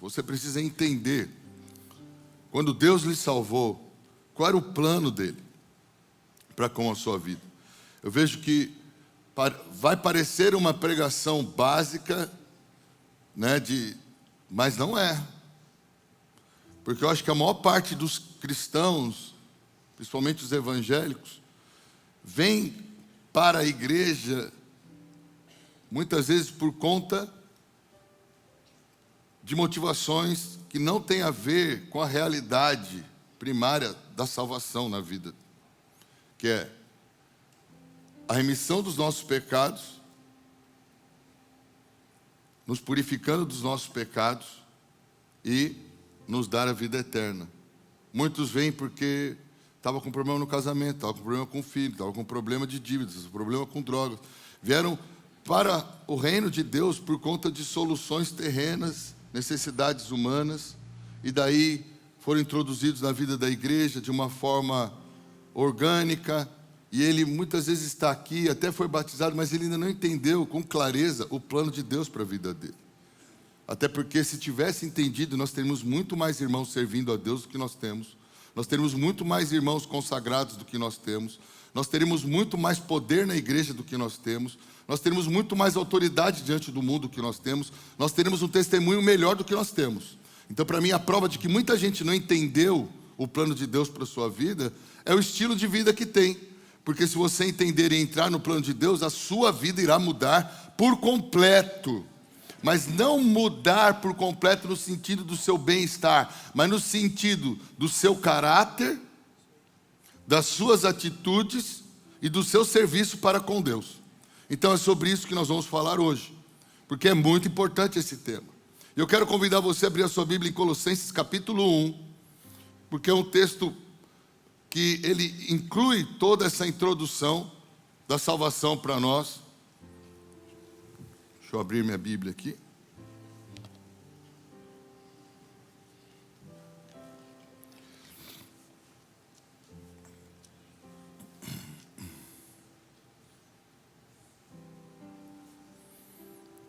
Você precisa entender, quando Deus lhe salvou, qual era o plano dele para com a sua vida. Eu vejo que vai parecer uma pregação básica, né, mas não é. Porque eu acho que a maior parte dos cristãos, principalmente os evangélicos, vem para a igreja, muitas vezes por conta de motivações que não têm a ver com a realidade primária da salvação na vida, que é a remissão dos nossos pecados, nos purificando dos nossos pecados e nos dar a vida eterna. Muitos vêm porque estava com problema no casamento, estava com problema com o filho, estava com problema de dívidas, problema com drogas. Vieram para o reino de Deus por conta de soluções terrenas, necessidades humanas, e daí foram introduzidos na vida da igreja de uma forma orgânica, e ele muitas vezes está aqui, até foi batizado, mas ele ainda não entendeu com clareza o plano de Deus para a vida dele. Até porque se tivesse entendido, nós teríamos muito mais irmãos servindo a Deus do que nós temos. Nós teríamos muito mais irmãos consagrados do que nós temos. Nós teríamos muito mais poder na igreja do que nós temos. Nós teríamos muito mais autoridade diante do mundo do que nós temos. Nós teríamos um testemunho melhor do que nós temos. Então, para mim, a prova de que muita gente não entendeu o plano de Deus para a sua vida é o estilo de vida que tem. Porque se você entender e entrar no plano de Deus, a sua vida irá mudar por completo. Mas não mudar por completo no sentido do seu bem-estar, mas no sentido do seu caráter, das suas atitudes e do seu serviço para com Deus. Então é sobre isso que nós vamos falar hoje, porque é muito importante esse tema. Eu quero convidar você a abrir a sua Bíblia em Colossenses capítulo 1, porque é um texto que ele inclui toda essa introdução da salvação para nós. Deixa eu abrir minha Bíblia aqui.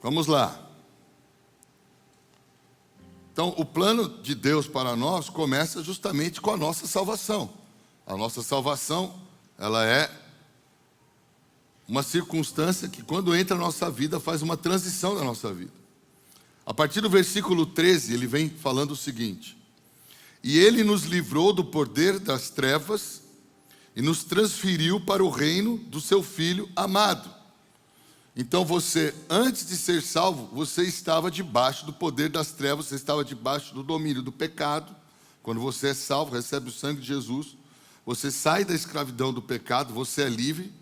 Vamos lá. Então, o plano de Deus para nós começa justamente com a nossa salvação. A nossa salvação, ela é uma circunstância que quando entra na nossa vida, faz uma transição na nossa vida. A partir do versículo 13, ele vem falando o seguinte: e ele nos livrou do poder das trevas e nos transferiu para o reino do seu Filho amado. Então você, antes de ser salvo, você estava debaixo do poder das trevas, você estava debaixo do domínio do pecado. Quando você é salvo, recebe o sangue de Jesus, você sai da escravidão do pecado, você é livre,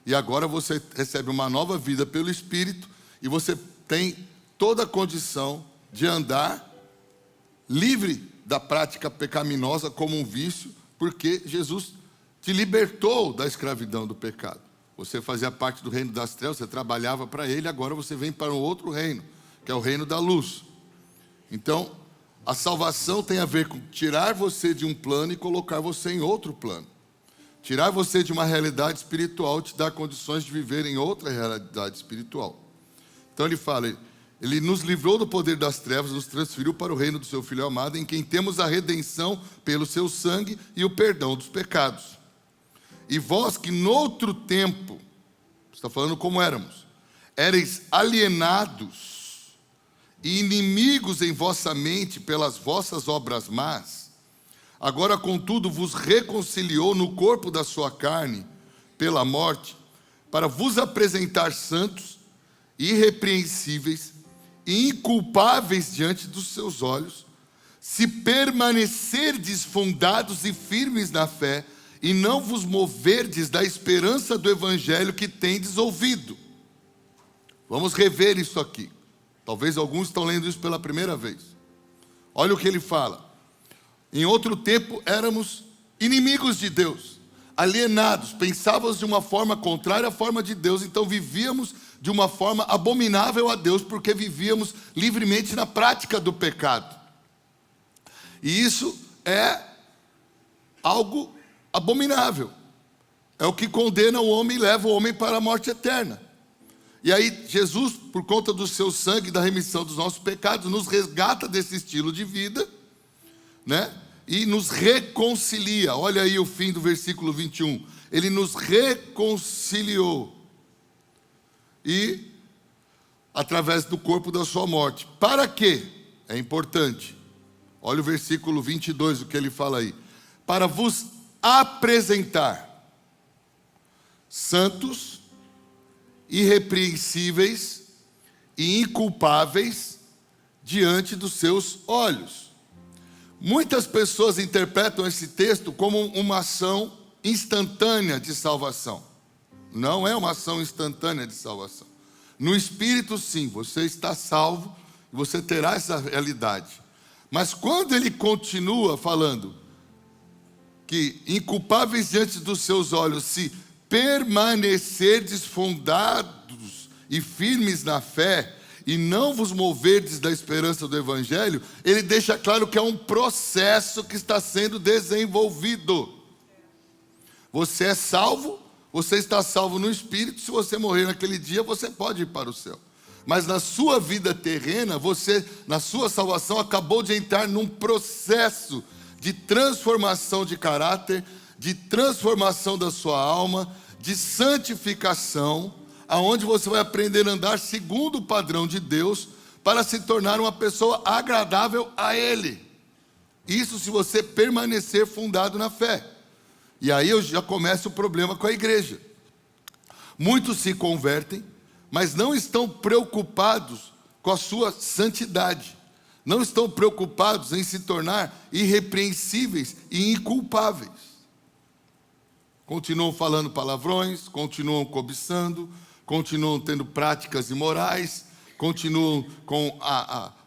e agora você recebe uma nova vida pelo Espírito, e você tem toda a condição de andar livre da prática pecaminosa como um vício, porque Jesus te libertou da escravidão do pecado. Você fazia parte do reino das trevas, você trabalhava para ele, agora você vem para um outro reino, que é o reino da luz. Então, a salvação tem a ver com tirar você de um plano e colocar você em outro plano. Tirar você de uma realidade espiritual e te dar condições de viver em outra realidade espiritual. Então ele fala, ele nos livrou do poder das trevas, nos transferiu para o reino do seu Filho amado, em quem temos a redenção pelo seu sangue e o perdão dos pecados. E vós que noutro tempo, está falando como éramos, éreis alienados e inimigos em vossa mente pelas vossas obras más, agora contudo vos reconciliou no corpo da sua carne pela morte, para vos apresentar santos, irrepreensíveis e inculpáveis diante dos seus olhos, se permanecerdes fundados e firmes na fé, e não vos moverdes da esperança do evangelho que tendes ouvido. Vamos rever isso aqui. Talvez alguns estão lendo isso pela primeira vez. Olha o que ele fala. Em outro tempo éramos inimigos de Deus, alienados, pensávamos de uma forma contrária à forma de Deus, então vivíamos de uma forma abominável a Deus, porque vivíamos livremente na prática do pecado. E isso é algo abominável. É o que condena o homem e leva o homem para a morte eterna. E aí Jesus, por conta do seu sangue e da remissão dos nossos pecados, nos resgata desse estilo de vida, né? E nos reconcilia. Olha aí o fim do versículo 21. Ele nos reconciliou. E através do corpo da sua morte. Para quê? É importante. Olha o versículo 22, o que ele fala aí. Para vos apresentar santos, irrepreensíveis e inculpáveis diante dos seus olhos. Muitas pessoas interpretam esse texto como uma ação instantânea de salvação. Não é uma ação instantânea de salvação. No Espírito, sim, você está salvo, você terá essa realidade. Mas quando ele continua falando que inculpáveis diante dos seus olhos, se permanecerdes fundados e firmes na fé, e não vos moverdes da esperança do Evangelho, ele deixa claro que é um processo que está sendo desenvolvido. Você é salvo, você está salvo no Espírito, se você morrer naquele dia, você pode ir para o céu. Mas na sua vida terrena, você, na sua salvação, acabou de entrar num processo de transformação de caráter, de transformação da sua alma, de santificação, aonde você vai aprender a andar segundo o padrão de Deus, para se tornar uma pessoa agradável a Ele. Isso se você permanecer fundado na fé. E aí eu já começo o problema com a igreja. Muitos se convertem, mas não estão preocupados com a sua santidade. Não estão preocupados em se tornar irrepreensíveis e inculpáveis. Continuam falando palavrões, continuam cobiçando, continuam tendo práticas imorais, continuam com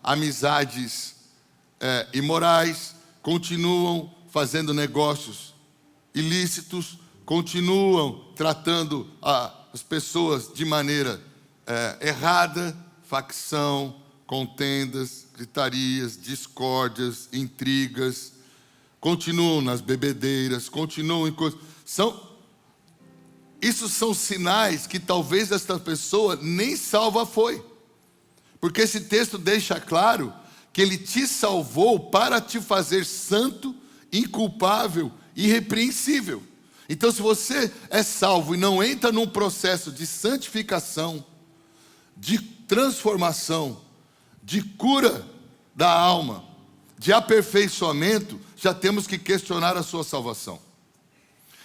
amizades imorais, continuam fazendo negócios ilícitos, continuam tratando as pessoas de maneira errada, facção, contendas, gritarias, discórdias, intrigas, continuam nas bebedeiras, continuam em coisas. Isso são sinais que talvez esta pessoa nem salva foi. Porque esse texto deixa claro que ele te salvou para te fazer santo, inculpável, irrepreensível. Então, se você é salvo e não entra num processo de santificação, de transformação, de cura da alma, de aperfeiçoamento, já temos que questionar a sua salvação.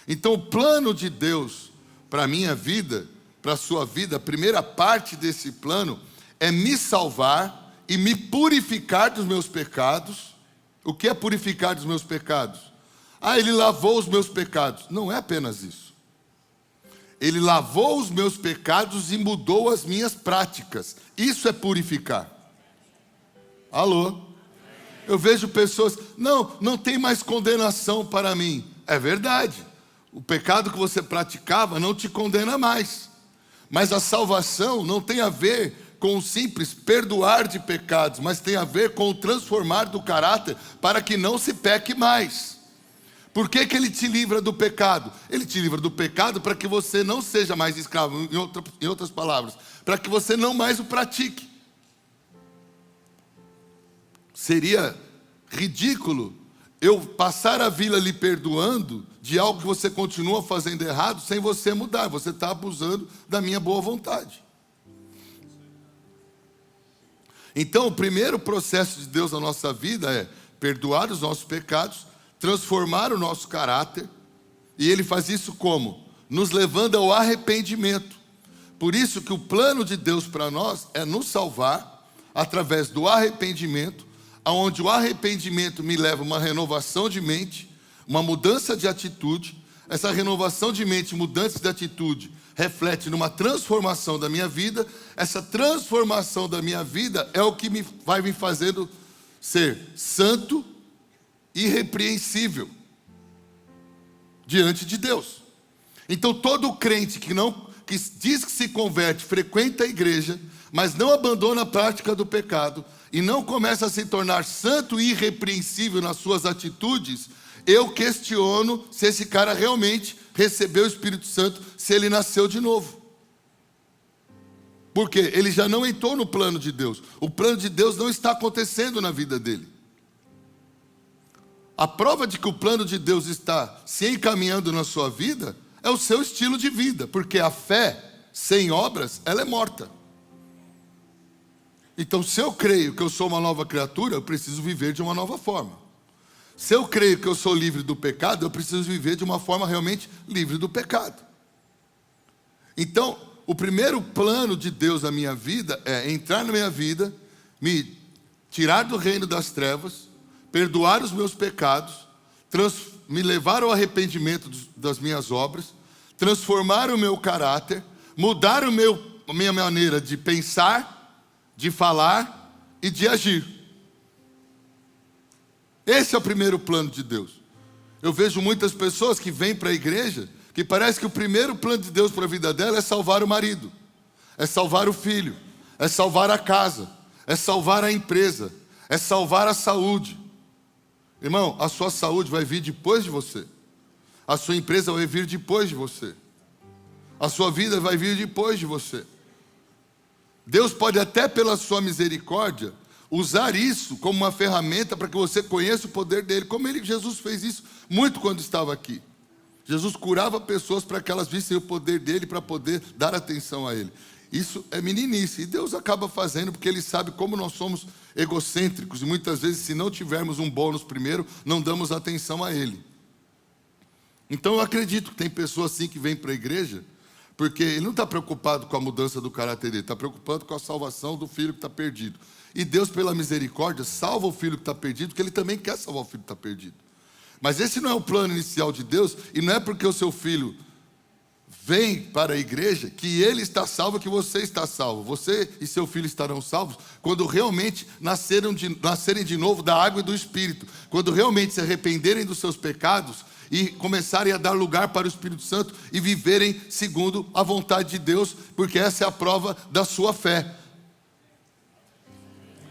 Então, o plano de Deus para a minha vida, para a sua vida, a primeira parte desse plano é me salvar e me purificar dos meus pecados. O que é purificar dos meus pecados? Ele lavou os meus pecados. Não é apenas isso. Ele lavou os meus pecados e mudou as minhas práticas. Isso é purificar. Alô? Eu vejo pessoas, não tem mais condenação para mim. É verdade. O pecado que você praticava não te condena mais. Mas a salvação não tem a ver com o simples perdoar de pecados, mas tem a ver com o transformar do caráter para que não se peque mais. Por que ele te livra do pecado? Ele te livra do pecado para que você não seja mais escravo, em outras palavras, para que você não mais o pratique. Seria ridículo eu passar a vida lhe perdoando de algo que você continua fazendo errado sem você mudar. Você está abusando da minha boa vontade. Então, o primeiro processo de Deus na nossa vida é perdoar os nossos pecados, transformar o nosso caráter. E Ele faz isso como? Nos levando ao arrependimento. Por isso que o plano de Deus para nós é nos salvar através do arrependimento, onde o arrependimento me leva a uma renovação de mente, uma mudança de atitude. Essa renovação de mente, mudança de atitude, reflete numa transformação da minha vida. Essa transformação da minha vida é o que vai me fazendo ser santo, irrepreensível diante de Deus. Então todo crente que diz que se converte, frequenta a igreja, mas não abandona a prática do pecado e não começa a se tornar santo e irrepreensível nas suas atitudes, eu questiono se esse cara realmente recebeu o Espírito Santo, se ele nasceu de novo. Porque ele já não entrou no plano de Deus. O plano de Deus não está acontecendo na vida dele. A prova de que o plano de Deus está se encaminhando na sua vida é o seu estilo de vida. Porque a fé sem obras, ela é morta. Então, se eu creio que eu sou uma nova criatura, eu preciso viver de uma nova forma. Se eu creio que eu sou livre do pecado, eu preciso viver de uma forma realmente livre do pecado. Então, o primeiro plano de Deus na minha vida é entrar na minha vida, me tirar do reino das trevas, perdoar os meus pecados, me levar ao arrependimento das minhas obras, transformar o meu caráter, mudar a minha maneira de pensar, de falar e de agir. Esse é o primeiro plano de Deus. Eu vejo muitas pessoas que vêm para a igreja, que parece que o primeiro plano de Deus para a vida dela é salvar o marido, é salvar o filho, é salvar a casa, é salvar a empresa, é salvar a saúde. Irmão, a sua saúde vai vir depois de você. A sua empresa vai vir depois de você. A sua vida vai vir depois de você. Deus pode até pela sua misericórdia usar isso como uma ferramenta para que você conheça o poder dele, como Jesus fez isso muito quando estava aqui. Jesus curava pessoas para que elas vissem o poder dele, para poder dar atenção a ele. Isso é meninice, e Deus acaba fazendo porque ele sabe como nós somos egocêntricos, e muitas vezes, se não tivermos um bônus primeiro, não damos atenção a ele. Então eu acredito que tem pessoas assim que vêm para a igreja, porque ele não está preocupado com a mudança do caráter dele, está preocupado com a salvação do filho que está perdido. E Deus, pela misericórdia, salva o filho que está perdido, porque ele também quer salvar o filho que está perdido. Mas esse não é o plano inicial de Deus, e não é porque o seu filho vem para a igreja que ele está salvo, que você está salvo. Você e seu filho estarão salvos quando realmente nascerem de novo da água e do Espírito. Quando realmente se arrependerem dos seus pecados e começarem a dar lugar para o Espírito Santo e viverem segundo a vontade de Deus, porque essa é a prova da sua fé.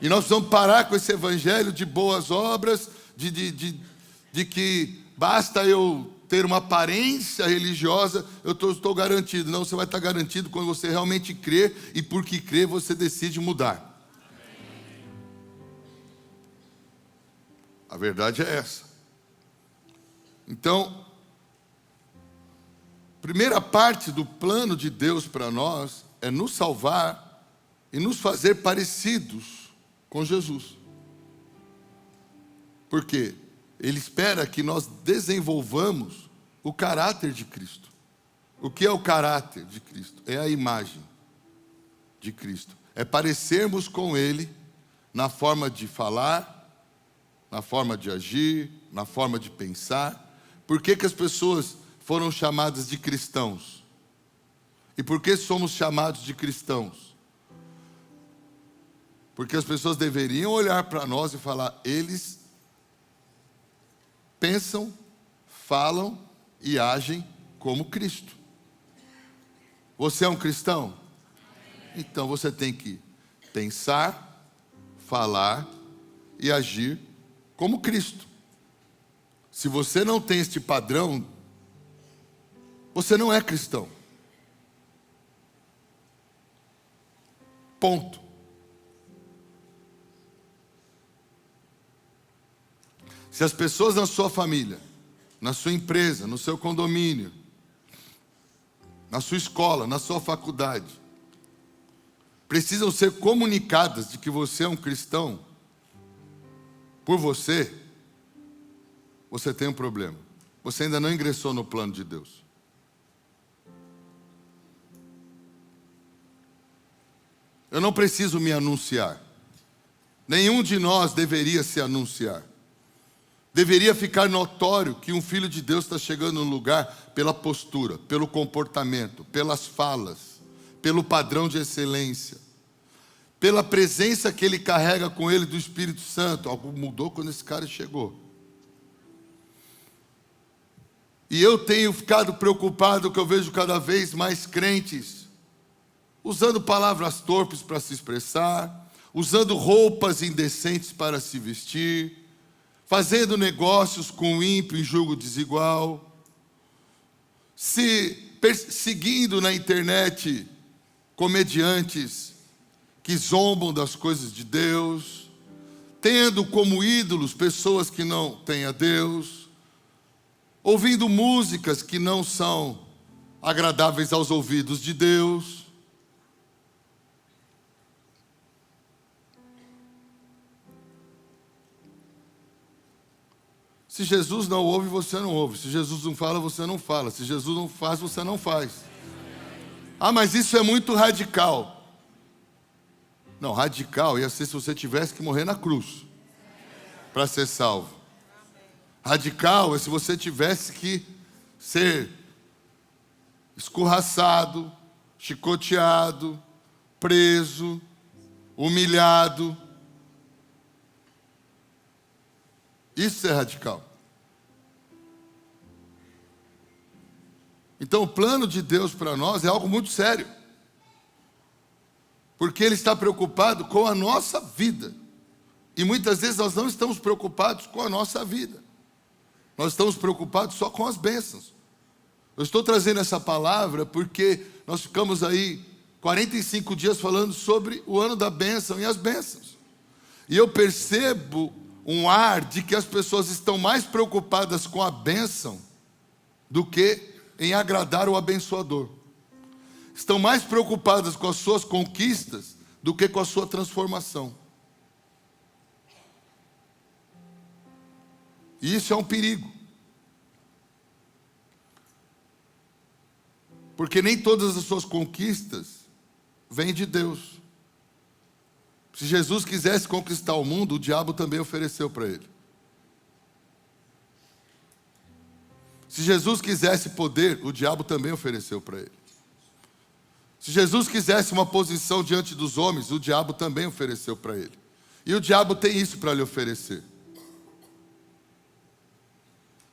E nós vamos parar com esse evangelho de boas obras, de que basta eu ter uma aparência religiosa, eu estou garantido. Não, você vai estar garantido quando você realmente crer, e porque crer você decide mudar. A verdade é essa. Então, primeira parte do plano de Deus para nós é nos salvar e nos fazer parecidos com Jesus. Por quê? Ele espera que nós desenvolvamos o caráter de Cristo. O que é o caráter de Cristo? É a imagem de Cristo. É parecermos com Ele na forma de falar, na forma de agir, na forma de pensar. Por que as pessoas foram chamadas de cristãos? E por que somos chamados de cristãos? Porque as pessoas deveriam olhar para nós e falar: eles pensam, falam e agem como Cristo. Você é um cristão? Então você tem que pensar, falar e agir como Cristo. Se você não tem este padrão, você não é cristão. Ponto. Se as pessoas na sua família, na sua empresa, no seu condomínio, na sua escola, na sua faculdade, precisam ser comunicadas de que você é um cristão, por você tem um problema. Você ainda não ingressou no plano de Deus. Eu não preciso me anunciar. Nenhum de nós deveria se anunciar. Deveria ficar notório que um filho de Deus está chegando no lugar pela postura, pelo comportamento, pelas falas, pelo padrão de excelência, pela presença que ele carrega com ele do Espírito Santo. Algo mudou quando esse cara chegou. E eu tenho ficado preocupado que eu vejo cada vez mais crentes usando palavras torpes para se expressar, usando roupas indecentes para se vestir, fazendo negócios com o ímpio em julgo desigual, se perseguindo na internet comediantes que zombam das coisas de Deus, tendo como ídolos pessoas que não têm a Deus, ouvindo músicas que não são agradáveis aos ouvidos de Deus. Se Jesus não ouve, você não ouve. Se Jesus não fala, você não fala. Se Jesus não faz, você não faz. Ah, mas isso é muito radical. Não, radical ia ser se você tivesse que morrer na cruz para ser salvo. Radical é se você tivesse que ser escorraçado, chicoteado, preso, humilhado. Isso é radical. Então o plano de Deus para nós é algo muito sério. Porque Ele está preocupado com a nossa vida. E muitas vezes nós não estamos preocupados com a nossa vida. Nós estamos preocupados só com as bênçãos. Eu estou trazendo essa palavra porque nós ficamos aí 45 dias falando sobre o ano da bênção e as bênçãos. E eu percebo um ar de que as pessoas estão mais preocupadas com a bênção do que em agradar o abençoador. Estão mais preocupadas com as suas conquistas do que com a sua transformação. E isso é um perigo. Porque nem todas as suas conquistas vêm de Deus. Se Jesus quisesse conquistar o mundo, o diabo também ofereceu para ele. Se Jesus quisesse poder, o diabo também ofereceu para ele. Se Jesus quisesse uma posição diante dos homens, o diabo também ofereceu para ele. E o diabo tem isso para lhe oferecer.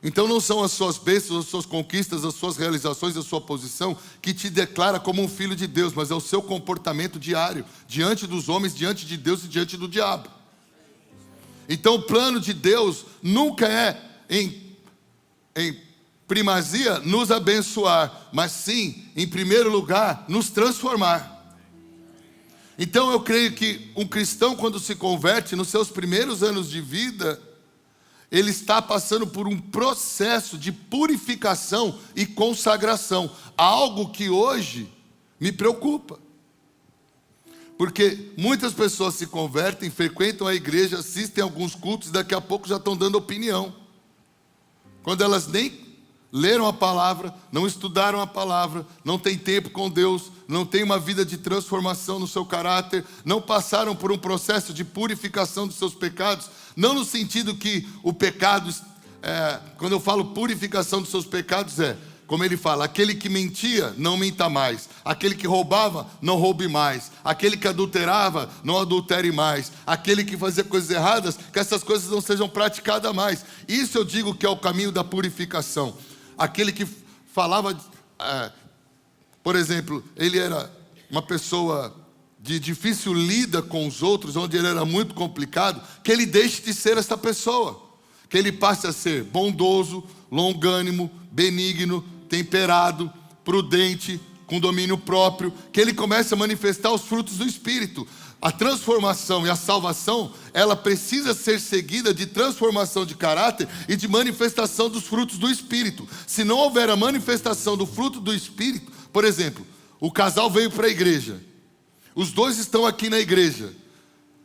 Então não são as suas bênçãos, as suas conquistas, as suas realizações, a sua posição que te declara como um filho de Deus, mas é o seu comportamento diário, diante dos homens, diante de Deus e diante do diabo. Então o plano de Deus nunca é em primazia nos abençoar, mas sim, em primeiro lugar, nos transformar. Então eu creio que um cristão, quando se converte, nos seus primeiros anos de vida, ele está passando por um processo de purificação e consagração. Algo que hoje me preocupa. Porque muitas pessoas se convertem, frequentam a igreja, assistem a alguns cultos e daqui a pouco já estão dando opinião. Quando elas nem leram a palavra, não estudaram a palavra, não têm tempo com Deus, não têm uma vida de transformação no seu caráter, não passaram por um processo de purificação dos seus pecados, não no sentido que o pecado, quando eu falo purificação dos seus pecados como ele fala, aquele que mentia, não minta mais, aquele que roubava, não roube mais, aquele que adulterava, não adultere mais, aquele que fazia coisas erradas, que essas coisas não sejam praticadas mais. Isso eu digo que é o caminho da purificação. Aquele que falava, por exemplo, ele era uma pessoa de difícil lida com os outros, onde ele era muito complicado, que ele deixe de ser essa pessoa, que ele passe a ser bondoso, longânimo, benigno, temperado, prudente, com domínio próprio, que ele comece a manifestar os frutos do Espírito. A transformação e a salvação, ela precisa ser seguida de transformação de caráter e de manifestação dos frutos do Espírito. Se não houver a manifestação do fruto do Espírito, por exemplo, o casal veio para a igreja, os dois estão aqui na igreja,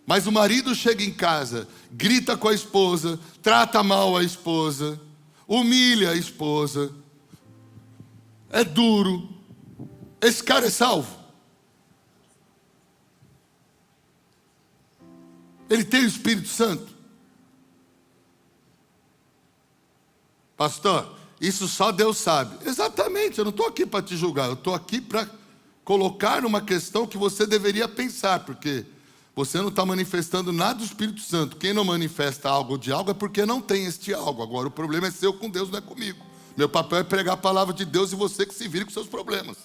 mas o marido chega em casa, grita com a esposa, trata mal a esposa, humilha a esposa, é duro. Esse cara é salvo? Ele tem o Espírito Santo? Pastor, isso só Deus sabe. Exatamente, eu não estou aqui para te julgar, eu estou aqui para colocar numa questão que você deveria pensar, porque você não está manifestando nada do Espírito Santo. Quem não manifesta algo de algo é porque não tem este algo. Agora o problema é seu com Deus, não é comigo. Meu papel é pregar a palavra de Deus e você que se vire com seus problemas.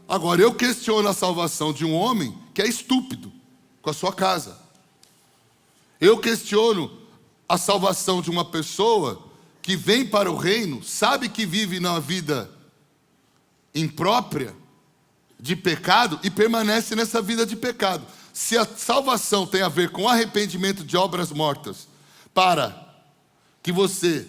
Agora, eu questiono a salvação de um homem que é estúpido com a sua casa. Eu questiono a salvação de uma pessoa que vem para o reino, sabe que vive na vida imprópria de pecado e permanece nessa vida de pecado. Se a salvação tem a ver com arrependimento de obras mortas, para que você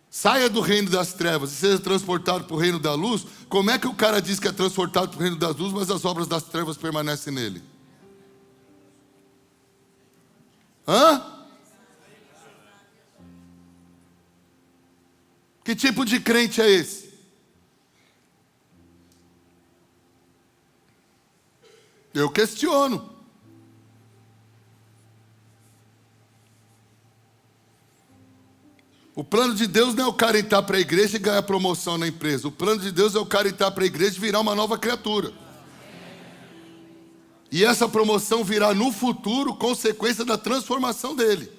saia do reino das trevas e seja transportado para o reino da luz, como é que o cara diz que é transportado para o reino das luzes, mas as obras das trevas permanecem nele? Hã? Que tipo de crente é esse? Eu questiono. O plano de Deus não é o cara entrar para a igreja e ganhar promoção na empresa. O plano de Deus é o cara entrar para a igreja e virar uma nova criatura. E essa promoção virá no futuro consequência da transformação dele.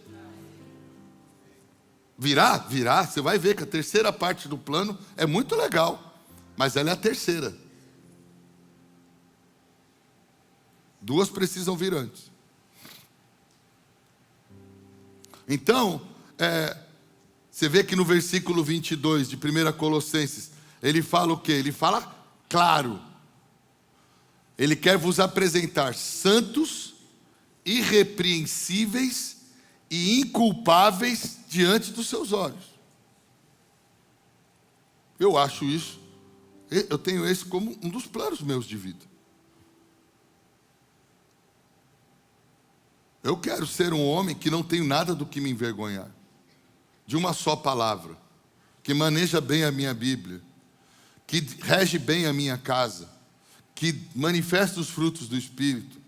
Virá, virá. Você vai ver que a terceira parte do plano é muito legal, mas ela é a terceira. Duas precisam vir antes. Então, você vê que no versículo 22 de 1 Colossenses, ele fala o quê? Ele fala claro. Ele quer vos apresentar santos, irrepreensíveis e inculpáveis diante dos seus olhos. Eu acho isso, eu tenho esse como um dos planos meus de vida. Eu quero ser um homem que não tenho nada do que me envergonhar. De uma só palavra. Que maneja bem a minha Bíblia. Que rege bem a minha casa. Que manifesta os frutos do Espírito.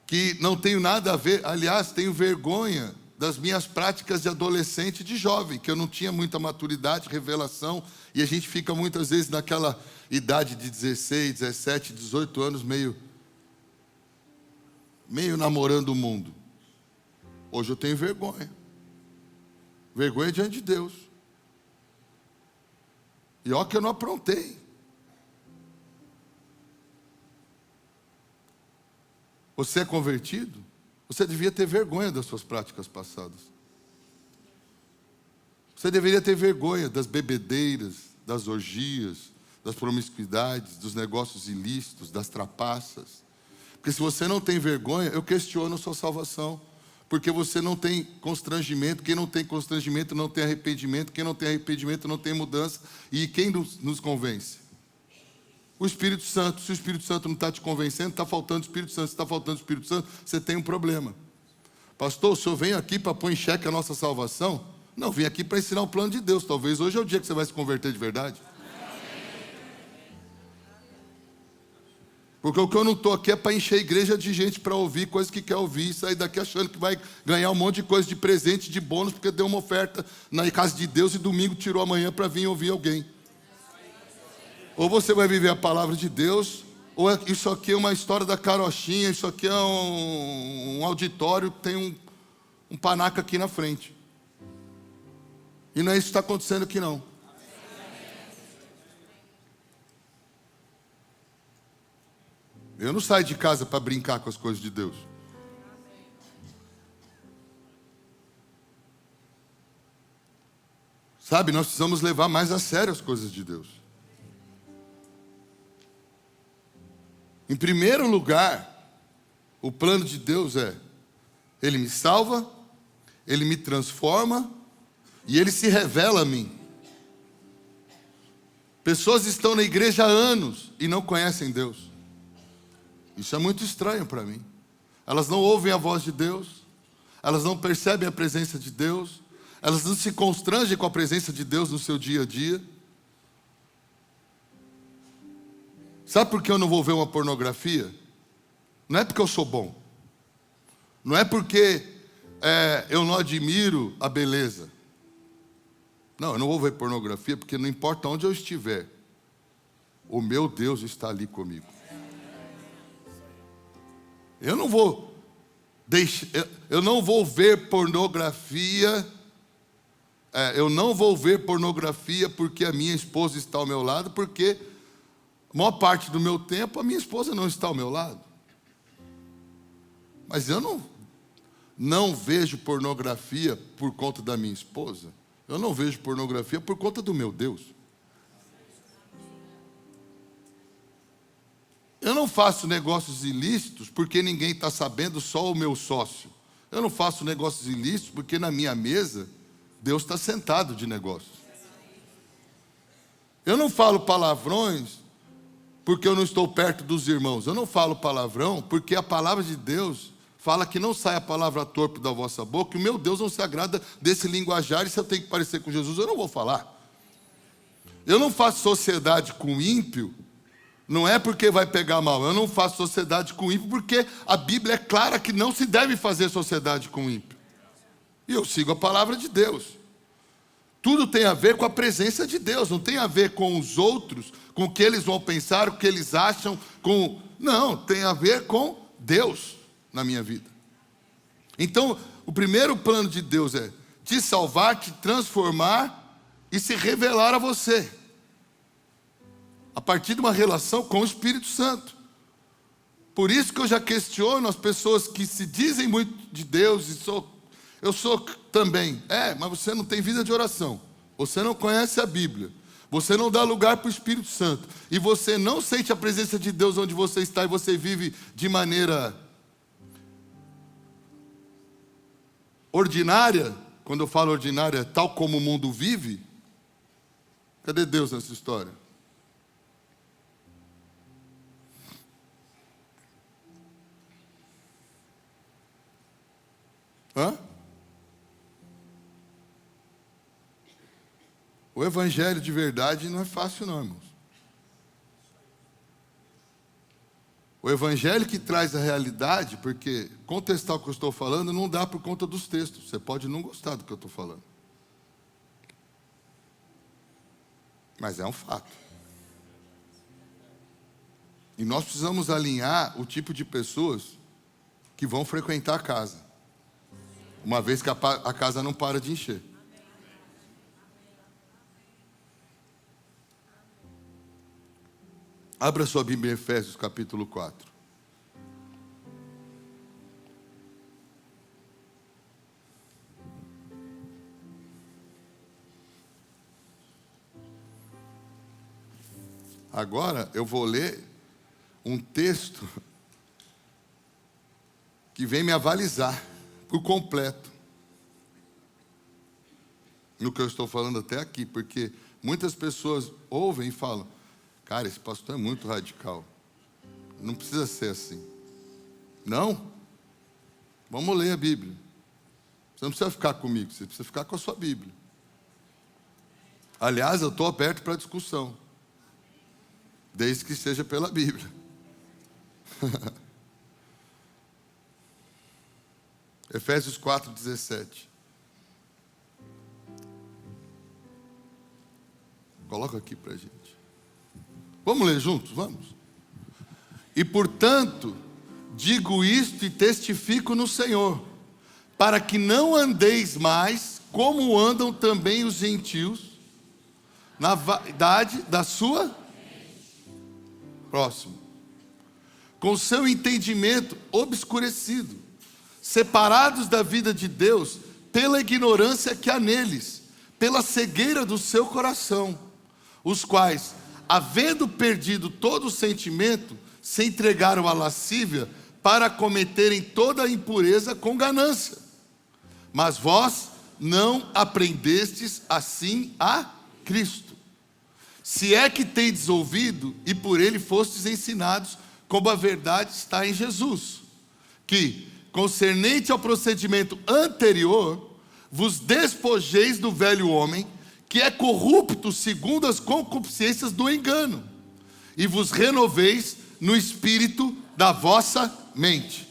Que não tenho nada a ver, aliás, tenho vergonha das minhas práticas de adolescente e de jovem, que eu não tinha muita maturidade, revelação, e a gente fica muitas vezes naquela idade de 16, 17, 18 anos, meio namorando o mundo. Hoje eu tenho vergonha. Vergonha diante de Deus. E ó que eu não aprontei. Você é convertido? Você devia ter vergonha das suas práticas passadas. Você deveria ter vergonha das bebedeiras, das orgias, das promiscuidades, dos negócios ilícitos, das trapaças. Porque se você não tem vergonha, eu questiono a sua salvação. Porque você não tem constrangimento. Quem não tem constrangimento não tem arrependimento. Quem não tem arrependimento não tem mudança. E quem nos convence? O Espírito Santo. Se o Espírito Santo não está te convencendo, está faltando o Espírito Santo. Se está faltando o Espírito Santo, você tem um problema. Pastor, o senhor vem aqui para pôr em xeque a nossa salvação? Não, vim aqui para ensinar o plano de Deus. Talvez hoje é o dia que você vai se converter de verdade. Porque o que eu não estou aqui é para encher a igreja de gente para ouvir coisas que quer ouvir e sair daqui achando que vai ganhar um monte de coisa de presente, de bônus, porque deu uma oferta na casa de Deus e domingo tirou amanhã para vir ouvir alguém. Ou você vai viver a palavra de Deus, ou isso aqui é uma história da carochinha, isso aqui é um auditório que tem um panaca aqui na frente. E não é isso que está acontecendo aqui não. Eu não saio de casa para brincar com as coisas de Deus. Sabe, nós precisamos levar mais a sério as coisas de Deus. Em primeiro lugar, o plano de Deus é: Ele me salva, Ele me transforma e Ele se revela a mim. Pessoas estão na igreja há anos e não conhecem Deus. Isso é muito estranho para mim. Elas não ouvem a voz de Deus, elas não percebem a presença de Deus, elas não se constrangem com a presença de Deus no seu dia a dia. Sabe por que eu não vou ver uma pornografia? Não é porque eu sou bom, não é porque eu não admiro a beleza. Não, eu não vou ver pornografia porque não importa onde eu estiver, o meu Deus está ali comigo. Eu não vou ver pornografia. Eu não vou ver pornografia porque a minha esposa está ao meu lado, porque a maior parte do meu tempo a minha esposa não está ao meu lado. Mas eu não vejo pornografia por conta da minha esposa. Eu não vejo pornografia por conta do meu Deus. Eu não faço negócios ilícitos porque ninguém está sabendo, só o meu sócio. Eu não faço negócios ilícitos porque na minha mesa Deus está sentado de negócios. Eu não falo palavrões porque eu não estou perto dos irmãos. Eu não falo palavrão porque a palavra de Deus fala que não sai a palavra torpe da vossa boca, e o meu Deus não se agrada desse linguajar, e se eu tenho que parecer com Jesus, eu não vou falar. Eu não faço sociedade com ímpio, não é porque vai pegar mal. Eu não faço sociedade com ímpio porque a Bíblia é clara que não se deve fazer sociedade com ímpio. E eu sigo a palavra de Deus. Tudo tem a ver com a presença de Deus, não tem a ver com os outros, com o que eles vão pensar, o que eles acham, não, tem a ver com Deus na minha vida. Então, o primeiro plano de Deus é te salvar, te transformar e se revelar a você, a partir de uma relação com o Espírito Santo. Por isso que eu já questiono as pessoas que se dizem muito de Deus, e eu sou também. Mas você não tem vida de oração, você não conhece a Bíblia, você não dá lugar para o Espírito Santo, e você não sente a presença de Deus onde você está, e você vive de maneira ordinária. Quando eu falo ordinária, tal como o mundo vive. Cadê Deus nessa história? O evangelho de verdade não é fácil não, irmãos. O evangelho que traz a realidade, porque contestar o que eu estou falando não dá por conta dos textos. Você pode não gostar do que eu estou falando, mas é um fato. E nós precisamos alinhar o tipo de pessoas que vão frequentar a casa, uma vez que a casa não para de encher. Abra sua Bíblia em Efésios capítulo 4. Agora eu vou ler um texto que vem me avalizar por completo no que eu estou falando até aqui, porque muitas pessoas ouvem e falam: cara, esse pastor é muito radical, não precisa ser assim. Não, vamos ler a Bíblia. Você não precisa ficar comigo, você precisa ficar com a sua Bíblia. Aliás, eu estou aberto para discussão, desde que seja pela Bíblia. Efésios 4:17. Coloca aqui para a gente. Vamos ler juntos? Vamos. E portanto, digo isto e testifico no Senhor, para que não andeis mais como andam também os gentios, na vaidade da sua... Próximo. Com seu entendimento obscurecido, separados da vida de Deus pela ignorância que há neles, pela cegueira do seu coração, os quais, havendo perdido todo o sentimento, se entregaram à lascívia para cometerem toda a impureza com ganância. Mas vós não aprendestes assim a Cristo, se é que tendes ouvido e por ele fostes ensinados, como a verdade está em Jesus, que, concernente ao procedimento anterior, vos despojeis do velho homem, que é corrupto segundo as concupiscências do engano, e vos renoveis no espírito da vossa mente.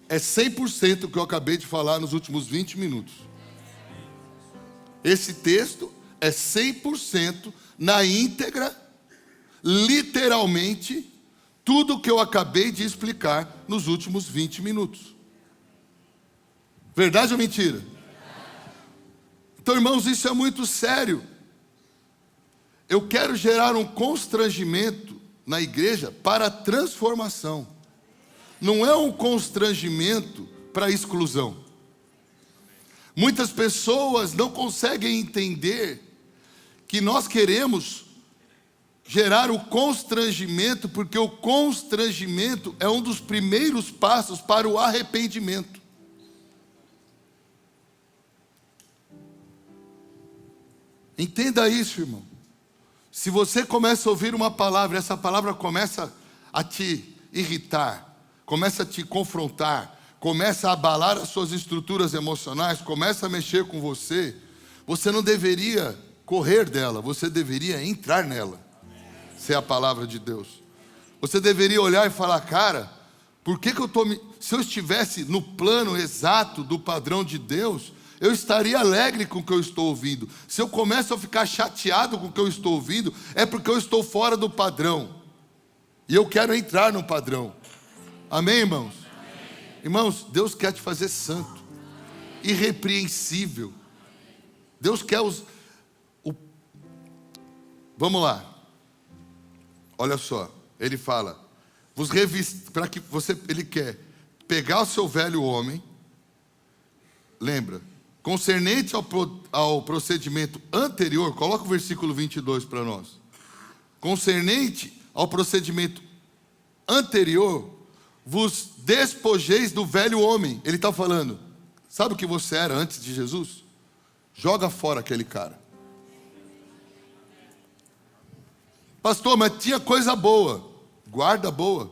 É 100% o que eu acabei de falar nos últimos 20 minutos. Esse texto é 100% na íntegra, literalmente, tudo o que eu acabei de explicar nos últimos 20 minutos. Verdade ou mentira? Então, irmãos, isso é muito sério. Eu quero gerar um constrangimento na igreja para transformação. Não é um constrangimento para exclusão. Muitas pessoas não conseguem entender que nós queremos gerar o constrangimento, porque o constrangimento é um dos primeiros passos para o arrependimento. Entenda isso, irmão. Se você começa a ouvir uma palavra, essa palavra começa a te irritar, começa a te confrontar, começa a abalar as suas estruturas emocionais, começa a mexer com você, você não deveria correr dela, você deveria entrar nela. Essa é a palavra de Deus. Você deveria olhar e falar, cara, por que eu se eu estivesse no plano exato do padrão de Deus, eu estaria alegre com o que eu estou ouvindo. Se eu começo a ficar chateado com o que eu estou ouvindo, é porque eu estou fora do padrão. E eu quero entrar no padrão. Amém, irmãos? Amém. Irmãos, Deus quer te fazer santo, irrepreensível. Deus quer Vamos lá. Olha só, ele fala, para que ele quer pegar o seu velho homem, lembra, concernente ao procedimento anterior, coloca o versículo 22 para nós. Concernente ao procedimento anterior, vos despojeis do velho homem. Ele está falando, sabe o que você era antes de Jesus? Joga fora aquele cara. Pastor, mas tinha coisa boa. Guarda boa.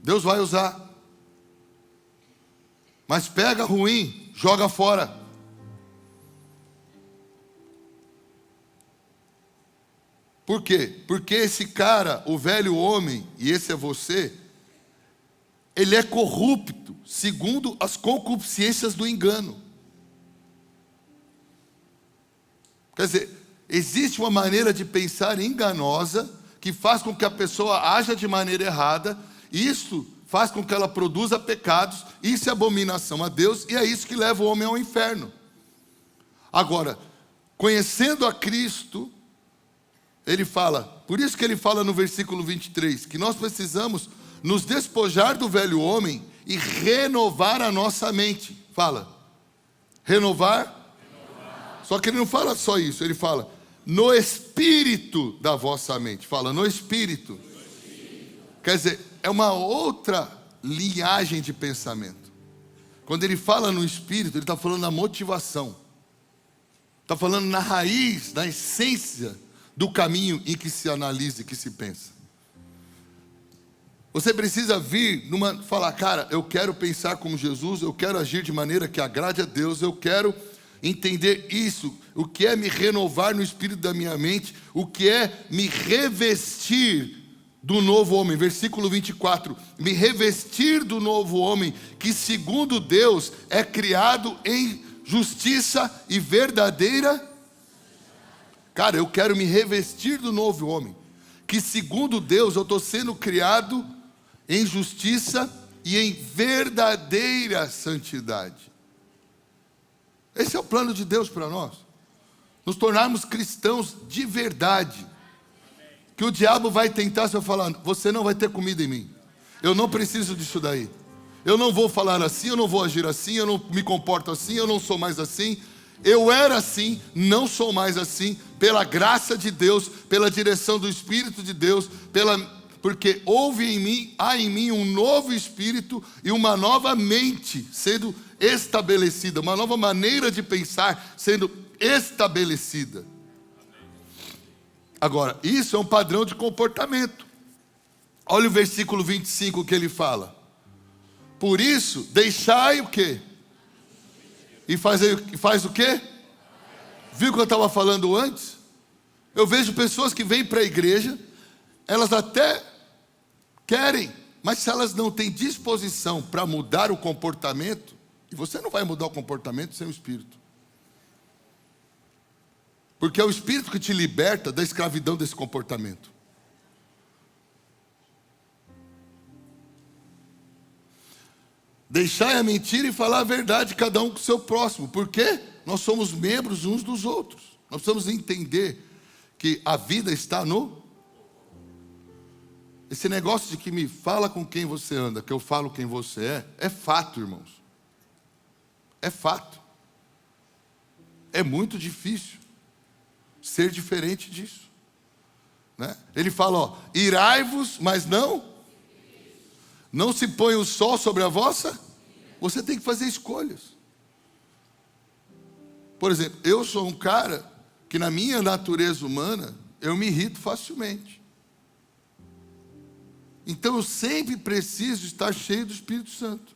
Deus vai usar. Mas pega ruim, joga fora. Por quê? Porque esse cara, o velho homem, e esse é você, ele é corrupto, segundo as concupiscências do engano. Quer dizer, existe uma maneira de pensar enganosa, que faz com que a pessoa haja de maneira errada, e isso faz com que ela produza pecados, isso é abominação a Deus, e é isso que leva o homem ao inferno. Agora, conhecendo a Cristo, ele fala, por isso que ele fala no versículo 23, que nós precisamos nos despojar do velho homem e renovar a nossa mente. Fala, renovar. Só que ele não fala só isso, ele fala, no espírito da vossa mente. Fala, no espírito. Quer dizer, é uma outra linhagem de pensamento. Quando ele fala no espírito, ele está falando na motivação. Está falando na raiz, na essência do caminho em que se analisa e que se pensa. Você precisa falar, cara, eu quero pensar como Jesus, eu quero agir de maneira que agrade a Deus, eu quero entender isso, o que é me renovar no espírito da minha mente, o que é me revestir do novo homem. Versículo 24, me revestir do novo homem, que segundo Deus é criado em justiça e verdadeira. Cara, eu quero me revestir do novo homem, que segundo Deus eu estou sendo criado em justiça e em verdadeira santidade. Esse é o plano de Deus para nós. Nos tornarmos cristãos de verdade. Que o diabo vai tentar, se eu falar, você não vai ter comida em mim. Eu não preciso disso daí. Eu não vou falar assim, eu não vou agir assim, eu não me comporto assim, eu não sou mais assim. Eu era assim, não sou mais assim, pela graça de Deus, pela direção do Espírito de Deus, porque há em mim um novo espírito e uma nova mente sendo estabelecida, uma nova maneira de pensar sendo estabelecida. Agora, isso é um padrão de comportamento. Olha o versículo 25 que ele fala. Por isso, deixai o quê? E faz o quê? Viu o que eu estava falando antes? Eu vejo pessoas que vêm para a igreja, elas até querem, mas se elas não têm disposição para mudar o comportamento, e você não vai mudar o comportamento sem o Espírito. Porque é o Espírito que te liberta da escravidão desse comportamento. Deixai a mentira e falar a verdade, cada um com o seu próximo. Por quê? Nós somos membros uns dos outros. Nós precisamos entender que a vida está no... Esse negócio de que me fala com quem você anda, que eu falo quem você é fato, irmãos. É fato. É muito difícil ser diferente disso. né? Ele fala, ó, irai-vos, mas não se põe o sol sobre a vossa. Você tem que fazer escolhas. Por exemplo, eu sou um cara que na minha natureza humana, eu me irrito facilmente. Então eu sempre preciso estar cheio do Espírito Santo.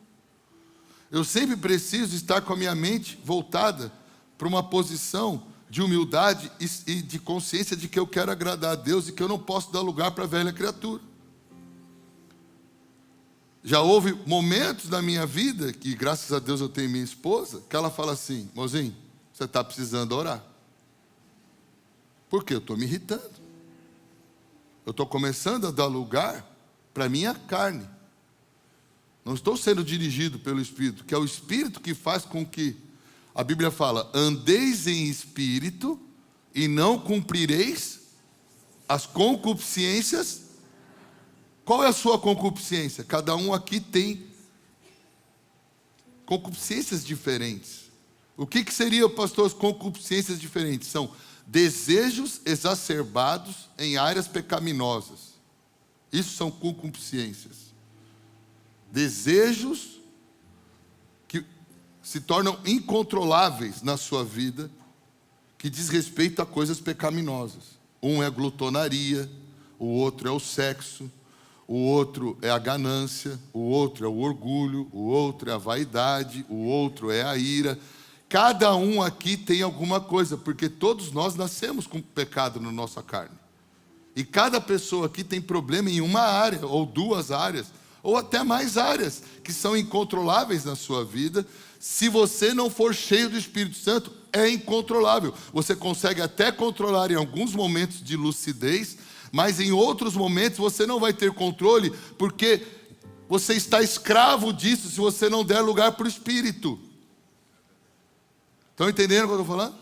Eu sempre preciso estar com a minha mente voltada para uma posição de humildade e de consciência de que eu quero agradar a Deus e que eu não posso dar lugar para a velha criatura. Já houve momentos na minha vida, que graças a Deus eu tenho minha esposa, que ela fala assim, mozinho, você está precisando orar. Por quê? Eu estou me irritando. Eu estou começando a dar lugar para a minha carne. Não estou sendo dirigido pelo Espírito, que é o Espírito que faz com que, a Bíblia fala, andeis em espírito e não cumprireis as concupiscências. Qual é a sua concupiscência? Cada um aqui tem concupiscências diferentes. O que seria, pastor, as concupiscências diferentes? São desejos exacerbados em áreas pecaminosas. Isso são concupiscências. Desejos que se tornam incontroláveis na sua vida, que diz respeito a coisas pecaminosas. Um é a glutonaria, o outro é o sexo, o outro é a ganância, o outro é o orgulho, o outro é a vaidade, o outro é a ira. Cada um aqui tem alguma coisa, porque todos nós nascemos com pecado na nossa carne. E cada pessoa aqui tem problema em uma área, ou duas áreas, ou até mais áreas, que são incontroláveis na sua vida. Se você não for cheio do Espírito Santo, é incontrolável. Você consegue até controlar em alguns momentos de lucidez, mas em outros momentos você não vai ter controle, porque você está escravo disso se você não der lugar para o Espírito. Estão entendendo o que eu estou falando?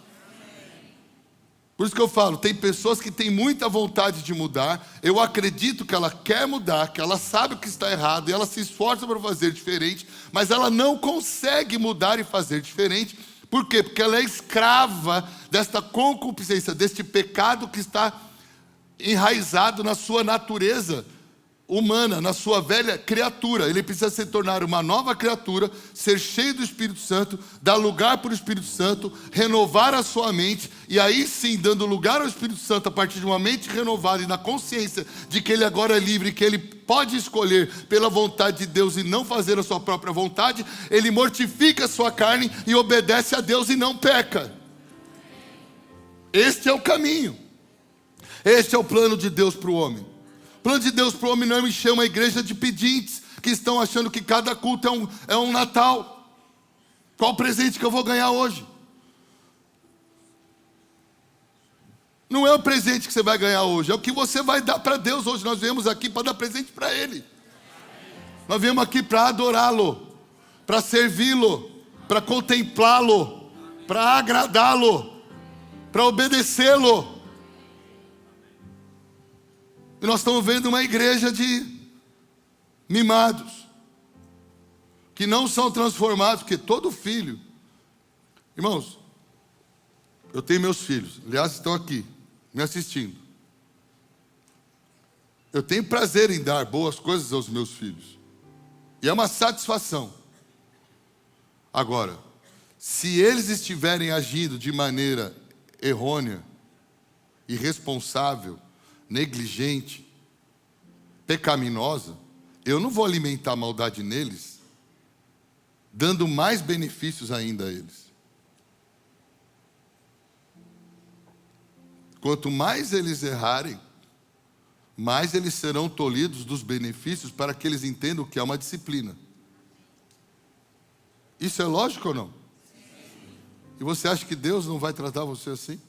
Por isso que eu falo, tem pessoas que têm muita vontade de mudar, eu acredito que ela quer mudar, que ela sabe o que está errado, e ela se esforça para fazer diferente, mas ela não consegue mudar e fazer diferente. Por quê? Porque ela é escrava desta concupiscência, deste pecado que está enraizado na sua natureza humana, na sua velha criatura. Ele precisa se tornar uma nova criatura, ser cheio do Espírito Santo, dar lugar para o Espírito Santo, renovar a sua mente, e aí sim, dando lugar ao Espírito Santo, a partir de uma mente renovada e na consciência de que ele agora é livre, que ele pode escolher pela vontade de Deus e não fazer a sua própria vontade, ele mortifica a sua carne e obedece a Deus e não peca. Este é o caminho. Este é o plano de Deus para o homem. O plano de Deus para o homem não é encher uma igreja de pedintes que estão achando que cada culto é um Natal. Qual o presente que eu vou ganhar hoje? Não é o presente que você vai ganhar hoje, é o que você vai dar para Deus hoje. Nós viemos aqui para dar presente para Ele. Nós viemos aqui para adorá-lo, para servi-lo, para contemplá-lo, para agradá-lo, para obedecê-lo. E nós estamos vendo uma igreja de mimados, que não são transformados, porque todo filho... Irmãos, eu tenho meus filhos, aliás, estão aqui, me assistindo. Eu tenho prazer em dar boas coisas aos meus filhos. E é uma satisfação. Agora, se eles estiverem agindo de maneira errônea, irresponsável, negligente, pecaminosa, eu não vou alimentar a maldade neles, dando mais benefícios ainda a eles. Quanto mais eles errarem, mais eles serão tolhidos dos benefícios para que eles entendam o que é uma disciplina. Isso é lógico ou não? E você acha que Deus não vai tratar você assim?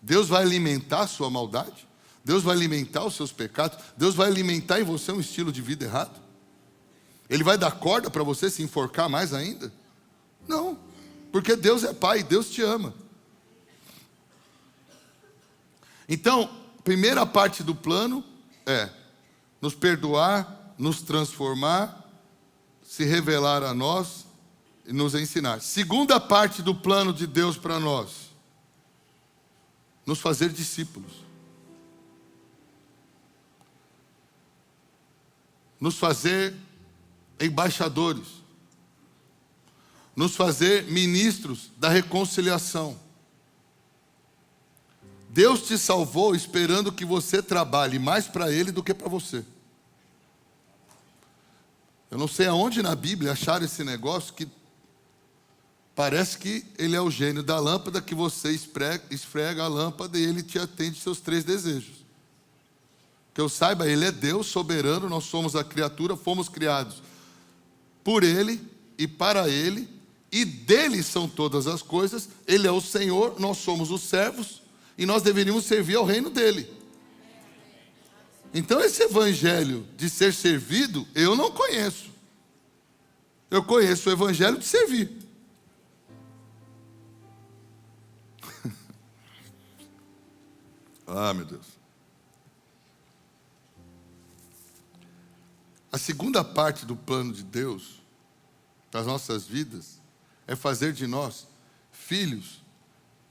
Deus vai alimentar a sua maldade? Deus vai alimentar os seus pecados? Deus vai alimentar em você um estilo de vida errado? Ele vai dar corda para você se enforcar mais ainda? Não, porque Deus é Pai, Deus te ama. Então, a primeira parte do plano é nos perdoar, nos transformar, se revelar a nós e nos ensinar. Segunda parte do plano de Deus para nós, nos fazer discípulos. nos fazer embaixadores, nos fazer ministros da reconciliação. Deus te salvou esperando que você trabalhe mais para Ele do que para você. Eu não sei aonde na Bíblia acharam esse negócio que parece que Ele é o gênio da lâmpada, que você esfrega a lâmpada e Ele te atende seus 3 desejos. Que eu saiba, Ele é Deus soberano, nós somos a criatura, fomos criados por Ele e para Ele, e dele são todas as coisas. Ele é o Senhor, nós somos os servos, e nós deveríamos servir ao reino dele. Então esse evangelho de ser servido, eu não conheço. Eu conheço o evangelho de servir. Ah, meu Deus. A segunda parte do plano de Deus para as nossas vidas é fazer de nós filhos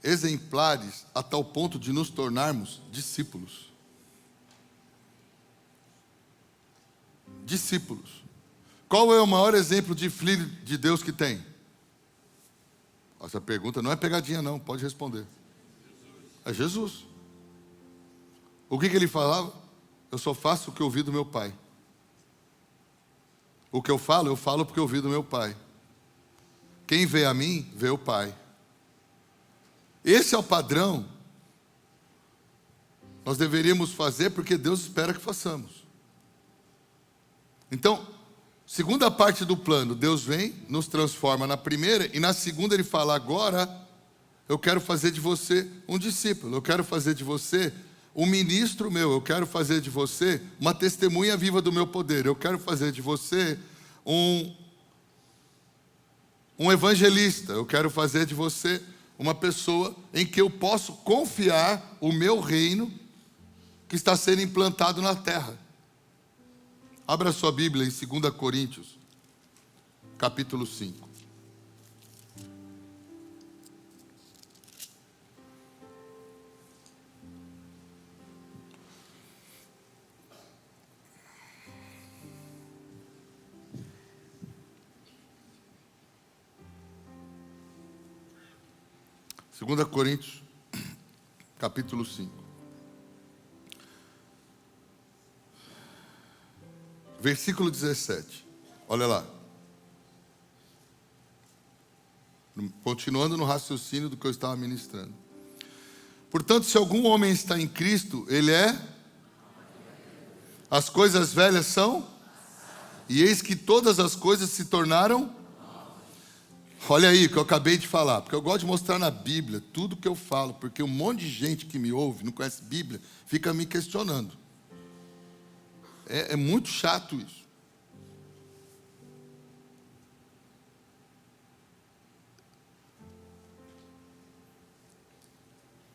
exemplares a tal ponto de nos tornarmos discípulos. Discípulos. Qual é o maior exemplo de filho de Deus que tem? Essa pergunta não é pegadinha não, pode responder. É Jesus. O que ele falava? Eu só faço o que eu ouvi do meu pai. O que eu falo porque eu ouvi do meu pai. Quem vê a mim, vê o pai. Esse é o padrão. Nós deveríamos fazer porque Deus espera que façamos. Então, segunda parte do plano, Deus vem, nos transforma na primeira, e na segunda ele fala, agora eu quero fazer de você um discípulo, eu quero fazer de você um ministro meu, eu quero fazer de você uma testemunha viva do meu poder, eu quero fazer de você um evangelista, eu quero fazer de você uma pessoa em que eu posso confiar o meu reino que está sendo implantado na terra. Abra sua Bíblia em 2 Coríntios, capítulo 5. Segunda Coríntios, capítulo 5. Versículo 17. Olha lá. Continuando no raciocínio do que eu estava ministrando. Portanto, se algum homem está em Cristo, ele é... As coisas velhas são... E eis que todas as coisas se tornaram... Olha aí o que eu acabei de falar, porque eu gosto de mostrar na Bíblia tudo que eu falo, porque um monte de gente que me ouve, não conhece Bíblia, fica me questionando. É muito chato isso.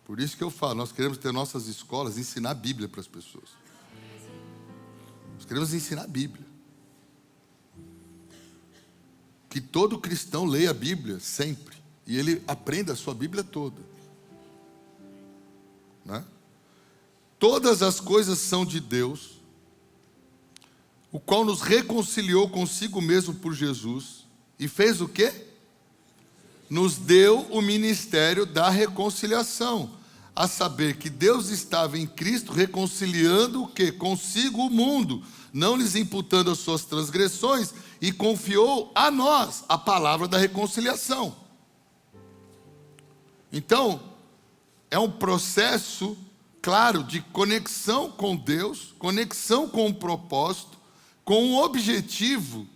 Por isso que eu falo, nós queremos ter nossas escolas, ensinar a Bíblia para as pessoas. Nós queremos ensinar a Bíblia. Que todo cristão leia a Bíblia sempre, e ele aprenda a sua Bíblia toda. Né? Todas as coisas são de Deus, o qual nos reconciliou consigo mesmo por Jesus, e fez o quê? Nos deu o ministério da reconciliação, a saber que Deus estava em Cristo reconciliando o quê? Consigo o mundo, não lhes imputando as suas transgressões, e confiou a nós a palavra da reconciliação. Então, é um processo, claro, de conexão com Deus, conexão com o propósito, com o objetivo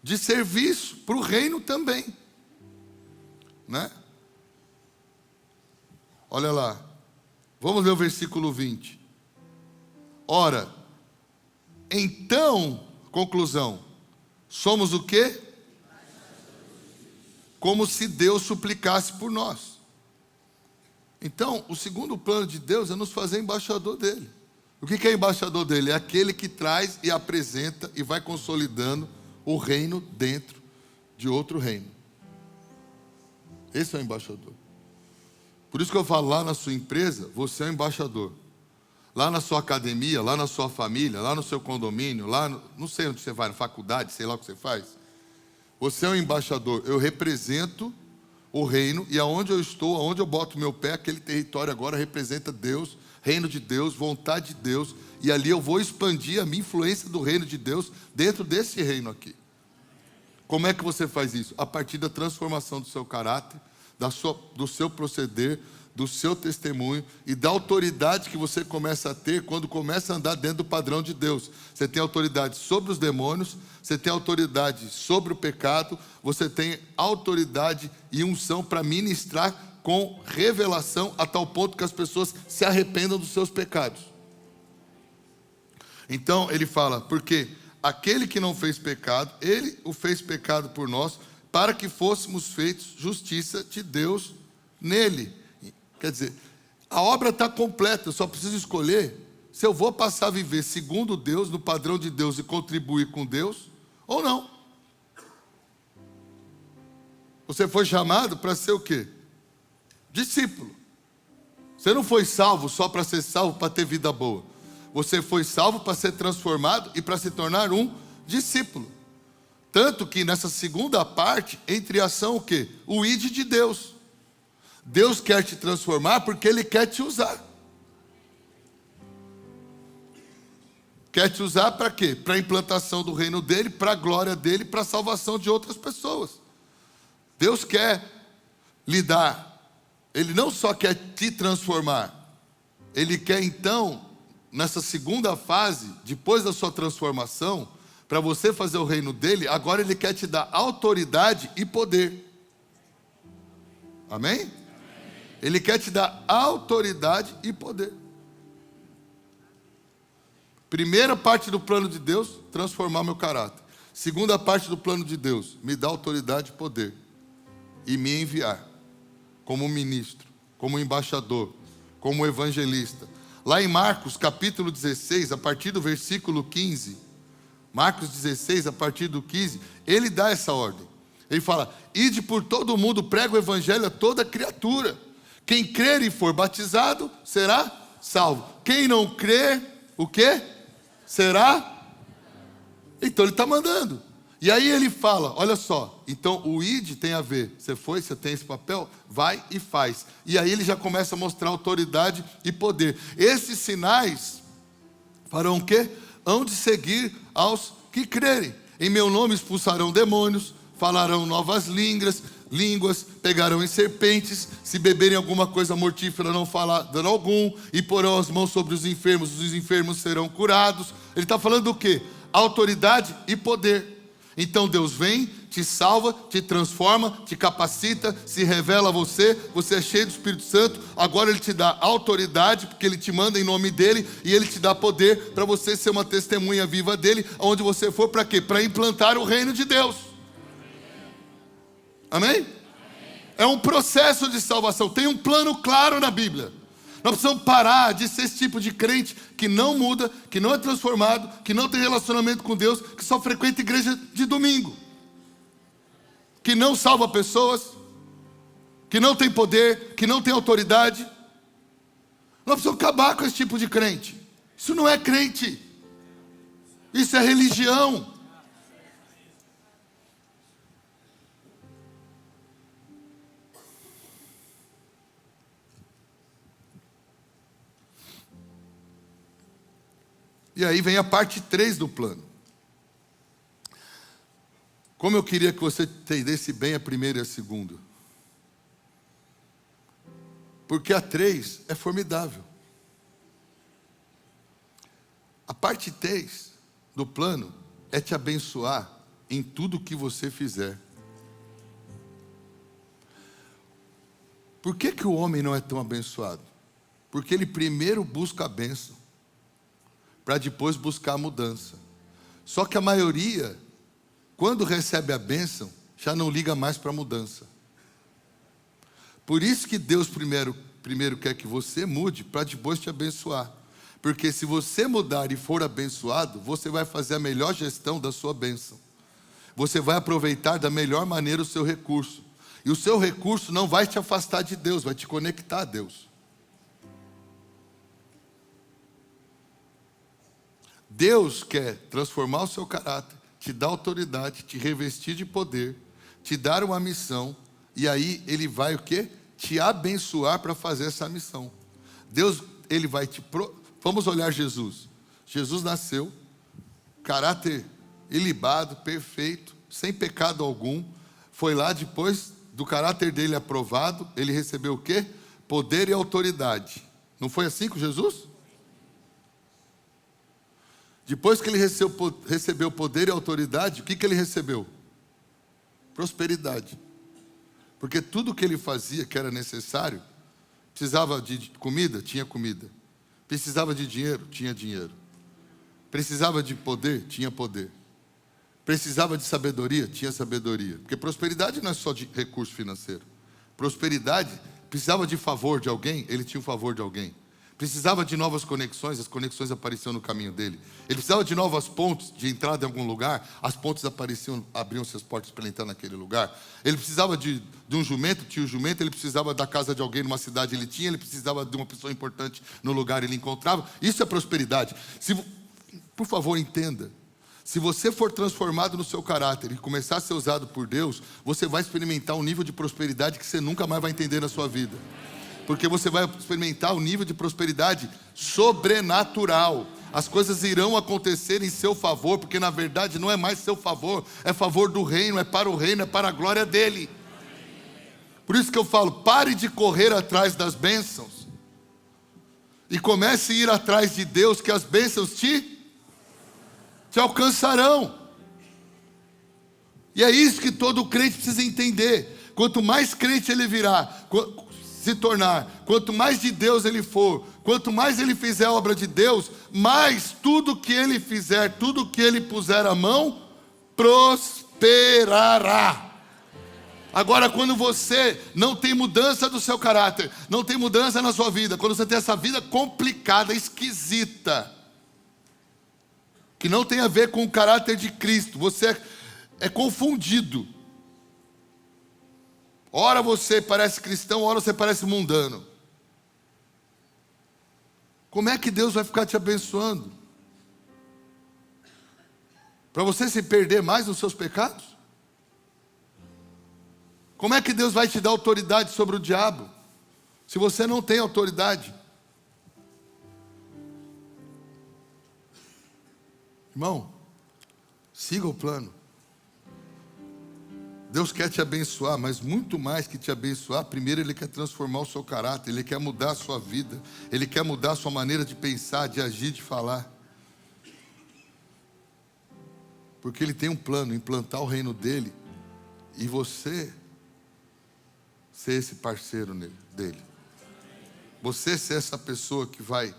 de serviço para o reino também. Né? Olha lá, vamos ler o versículo 20. Ora, então, conclusão, somos o quê? Como se Deus suplicasse por nós. Então, o segundo plano de Deus é nos fazer embaixador dele. O que é embaixador dele? É aquele que traz e apresenta e vai consolidando o reino dentro de outro reino. Esse é o embaixador. Por isso que eu falo, lá na sua empresa, você é o embaixador. lá na sua academia, lá na sua família, lá no seu condomínio, não sei onde você vai, na faculdade, sei lá o que você faz. Você é um embaixador. Eu represento o reino, e aonde eu estou, aonde eu boto meu pé, aquele território agora representa Deus, reino de Deus, vontade de Deus, e ali eu vou expandir a minha influência do reino de Deus dentro desse reino aqui. Como é que você faz isso? A partir da transformação do seu caráter, do seu proceder, do seu testemunho e da autoridade que você começa a ter quando começa a andar dentro do padrão de Deus. Você tem autoridade sobre os demônios, você tem autoridade sobre o pecado, você tem autoridade e unção para ministrar com revelação a tal ponto que as pessoas se arrependam dos seus pecados. Então ele fala, porque aquele que não fez pecado, ele o fez pecado por nós, para que fôssemos feitos justiça de Deus nele. Quer dizer, a obra está completa, eu só preciso escolher se eu vou passar a viver segundo Deus, no padrão de Deus e contribuir com Deus, ou não. Você foi chamado para ser o quê? Discípulo. Você não foi salvo só para ser salvo, para ter vida boa. Você foi salvo para ser transformado e para se tornar um discípulo. Tanto que nessa segunda parte, entre ação o quê? O ide de Deus. Deus quer te transformar porque Ele quer te usar. Quer te usar para quê? Para a implantação do reino dEle, para a glória dEle, para a salvação de outras pessoas. Deus quer lhe dar. Ele não só quer te transformar. Ele quer então, nessa segunda fase, depois da sua transformação, para você fazer o reino dEle, agora Ele quer te dar autoridade e poder. Amém? Ele quer te dar autoridade e poder. Primeira parte do plano de Deus, transformar meu caráter. Segunda parte do plano de Deus, me dar autoridade e poder. E me enviar como ministro, como embaixador, como evangelista. Lá em Marcos capítulo 16, a partir do versículo 15, Marcos 16, a partir do 15, ele dá essa ordem. Ele fala, ide por todo o mundo, prega o evangelho a toda criatura. Quem crer e for batizado, será salvo. Quem não crer, o quê? Será? Então ele está mandando. E aí ele fala, olha só, então o id tem a ver, você tem esse papel, vai e faz. E aí ele já começa a mostrar autoridade e poder. Esses sinais farão o quê? Hão de seguir aos que crerem. Em meu nome expulsarão demônios, falarão novas línguas, pegarão em serpentes, se beberem alguma coisa mortífera não falarão algum, e porão as mãos sobre os enfermos serão curados. Ele está falando do quê? Autoridade e poder. Então Deus vem, te salva, te transforma, te capacita, se revela a você, você é cheio do Espírito Santo, agora Ele te dá autoridade, porque Ele te manda em nome dEle, e Ele te dá poder para você ser uma testemunha viva dEle, aonde você for, para quê? Para implantar o reino de Deus. Amém? É um processo de salvação, tem um plano claro na Bíblia. Nós precisamos parar de ser esse tipo de crente que não muda, que não é transformado, que não tem relacionamento com Deus, que só frequenta igreja de domingo, que não salva pessoas, que não tem poder, que não tem autoridade. Nós precisamos acabar com esse tipo de crente. Isso não é crente, isso é religião. E aí vem a parte 3 do plano. Como eu queria que você entendesse bem a primeira e a segunda. Porque a 3 é formidável. A parte 3 do plano é te abençoar em tudo que você fizer. Por que o homem não é tão abençoado? Porque ele primeiro busca a bênção, para depois buscar a mudança. Só que a maioria, quando recebe a bênção, já não liga mais para a mudança. Por isso que Deus primeiro quer que você mude, para depois te abençoar. Porque se você mudar e for abençoado, você vai fazer a melhor gestão da sua bênção. Você vai aproveitar da melhor maneira o seu recurso. E o seu recurso não vai te afastar de Deus, vai te conectar a Deus. Deus quer transformar o seu caráter, te dar autoridade, te revestir de poder, te dar uma missão, e aí Ele vai o quê? Te abençoar para fazer essa missão. Deus, Ele vai Vamos olhar Jesus. Jesus nasceu, caráter ilibado, perfeito, sem pecado algum. Foi lá, depois do caráter dele aprovado, ele recebeu o quê? Poder e autoridade. Não foi assim com Jesus? Depois que ele recebeu poder e autoridade, o que ele recebeu? Prosperidade. Porque tudo que ele fazia que era necessário, precisava de comida? Tinha comida. Precisava de dinheiro? Tinha dinheiro. Precisava de poder? Tinha poder. Precisava de sabedoria? Tinha sabedoria. Porque prosperidade não é só de recurso financeiro. Prosperidade, precisava de favor de alguém? Ele tinha o favor de alguém. Precisava de novas conexões? As conexões apareciam no caminho dele. Ele precisava de novas pontes de entrada em algum lugar? As pontes apareciam, abriam-se as portas para ele entrar naquele lugar. Ele precisava de um jumento? Tinha o jumento. Ele precisava da casa de alguém numa cidade? Ele tinha. Ele precisava de uma pessoa importante no lugar? Ele encontrava. Isso é prosperidade. Por favor, entenda. Se você for transformado no seu caráter e começar a ser usado por Deus, você vai experimentar um nível de prosperidade que você nunca mais vai entender na sua vida. Porque você vai experimentar um nível de prosperidade sobrenatural. As coisas irão acontecer em seu favor, porque na verdade não é mais seu favor, é favor do reino, é para o reino, é para a glória dele. Por isso que eu falo, pare de correr atrás das bênçãos e comece a ir atrás de Deus, que as bênçãos te alcançarão. E é isso que todo crente precisa entender. Quanto mais crente ele se tornar, quanto mais de Deus ele for, quanto mais ele fizer a obra de Deus, mais tudo que ele fizer, tudo que ele puser a mão, prosperará. Agora, quando você não tem mudança do seu caráter, não tem mudança na sua vida, quando você tem essa vida complicada, esquisita, que não tem a ver com o caráter de Cristo, você é confundido. Ora você parece cristão, ora você parece mundano. Como é que Deus vai ficar te abençoando? Para você se perder mais nos seus pecados? Como é que Deus vai te dar autoridade sobre o diabo, se você não tem autoridade? Irmão, siga o plano. Deus quer te abençoar, mas muito mais que te abençoar, primeiro Ele quer transformar o seu caráter, Ele quer mudar a sua vida, Ele quer mudar a sua maneira de pensar, de agir, de falar. Porque Ele tem um plano, implantar o reino dEle, e você ser esse parceiro dEle. Você ser essa pessoa que vai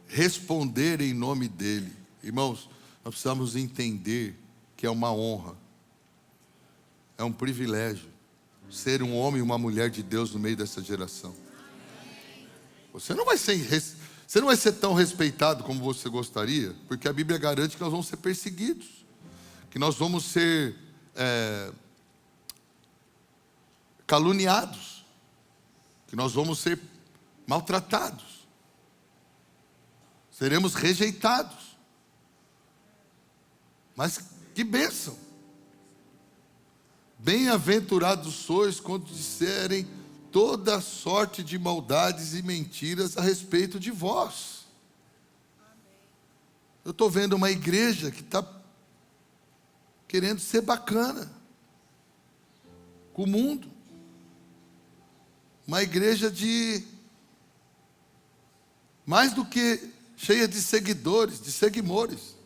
responder em nome dEle. Irmãos, nós precisamos entender que é uma honra, é um privilégio ser um homem e uma mulher de Deus no meio dessa geração. Você não vai ser tão respeitado como você gostaria, porque a Bíblia garante que nós vamos ser perseguidos, que nós vamos ser caluniados, que nós vamos ser maltratados, seremos rejeitados. Mas que bênção! Bem-aventurados sois quando disserem toda sorte de maldades e mentiras a respeito de vós. Eu estou vendo uma igreja que está querendo ser bacana com o mundo. Uma igreja mais do que cheia de seguidores, de seguimores.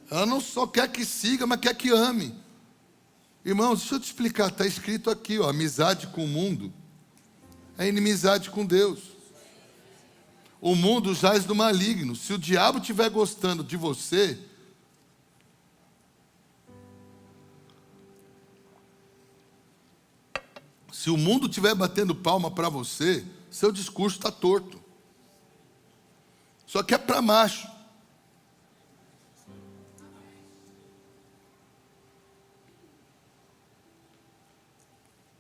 Ela não só quer que siga, mas quer que ame. Irmãos, deixa eu te explicar, está escrito aqui, ó, amizade com o mundo é inimizade com Deus. O mundo jaz do maligno. Se o diabo estiver gostando de você, se o mundo estiver batendo palma para você, seu discurso está torto. Só que é para macho.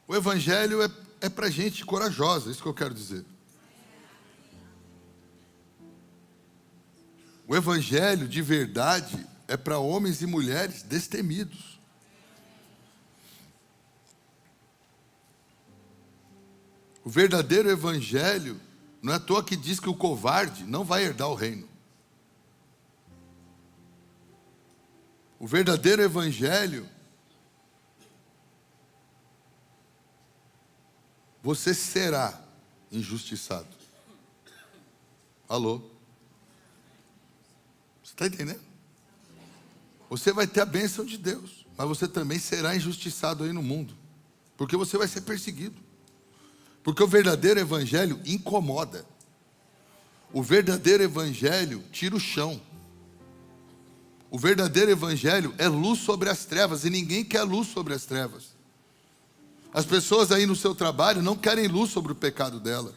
O evangelho é para gente corajosa, é isso que eu quero dizer. O evangelho de verdade é para homens e mulheres destemidos. O verdadeiro evangelho não é à toa que diz que o covarde não vai herdar o reino. O verdadeiro evangelho, você será injustiçado. Alô? Você está entendendo? Você vai ter a bênção de Deus, mas você também será injustiçado aí no mundo, porque você vai ser perseguido. Porque o verdadeiro evangelho incomoda. O verdadeiro evangelho tira o chão. O verdadeiro evangelho é luz sobre as trevas, e ninguém quer luz sobre as trevas. As pessoas aí no seu trabalho não querem luz sobre o pecado dela.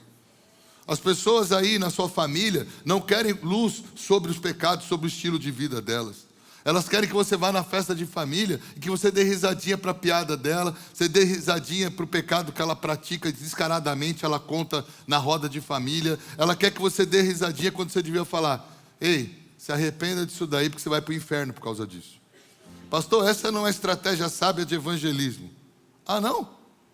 As pessoas aí na sua família não querem luz sobre os pecados, sobre o estilo de vida delas. Elas querem que você vá na festa de família e que você dê risadinha para a piada dela, você dê risadinha para o pecado que ela pratica descaradamente, ela conta na roda de família. Ela quer que você dê risadinha quando você devia falar: ei, se arrependa disso daí, porque você vai para o inferno por causa disso. Pastor, essa não é estratégia sábia de evangelismo. Ah, não?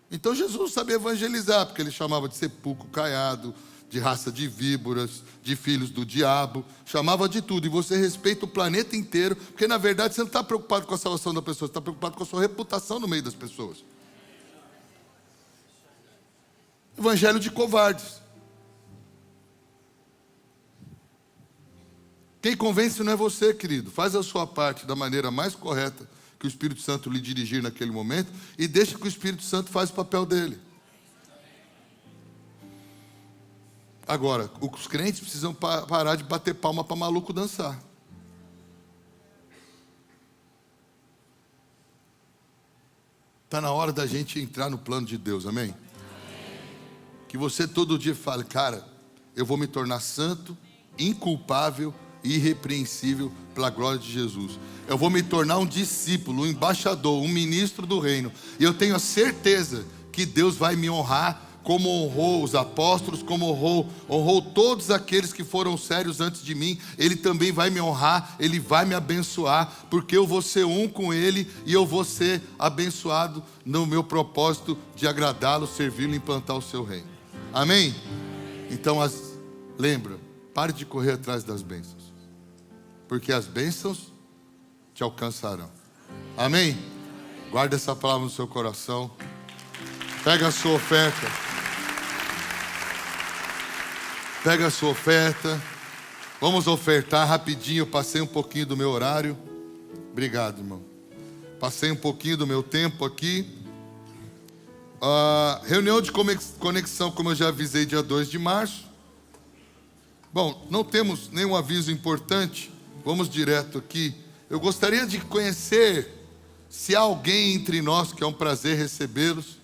Então Jesus não sabia evangelizar, porque ele chamava de sepulcro caiado, de raça de víboras, de filhos do diabo, chamava de tudo. E você respeita o planeta inteiro, porque na verdade você não está preocupado com a salvação da pessoa, você está preocupado com a sua reputação no meio das pessoas. Evangelho de covardes. Quem convence não é você, querido. Faz a sua parte da maneira mais correta que o Espírito Santo lhe dirigir naquele momento e deixa que o Espírito Santo faça o papel dele. Agora, os crentes precisam parar de bater palma para maluco dançar. Está na hora da gente entrar no plano de Deus, amém? Que você todo dia fale: cara, eu vou me tornar santo, inculpável, irrepreensível pela glória de Jesus. Eu vou me tornar um discípulo, um embaixador, um ministro do reino. E eu tenho a certeza que Deus vai me honrar como honrou os apóstolos, como honrou todos aqueles que foram sérios antes de mim. Ele também vai me honrar, Ele vai me abençoar, porque eu vou ser um com Ele e eu vou ser abençoado no meu propósito de agradá-lo, servi-lo e implantar o seu reino. Amém? Então, lembra, pare de correr atrás das bênçãos, porque as bênçãos te alcançarão. Amém? Guarda essa palavra no seu coração. Pega a sua oferta. Pega a sua oferta. Vamos ofertar rapidinho. Eu passei um pouquinho do meu horário. Obrigado, irmão. Passei um pouquinho do meu tempo aqui. Reunião de conexão, como eu já avisei, dia 2 de março. Bom, não temos nenhum aviso importante. Vamos direto aqui. Eu gostaria de conhecer, se há alguém entre nós, que é um prazer recebê-los.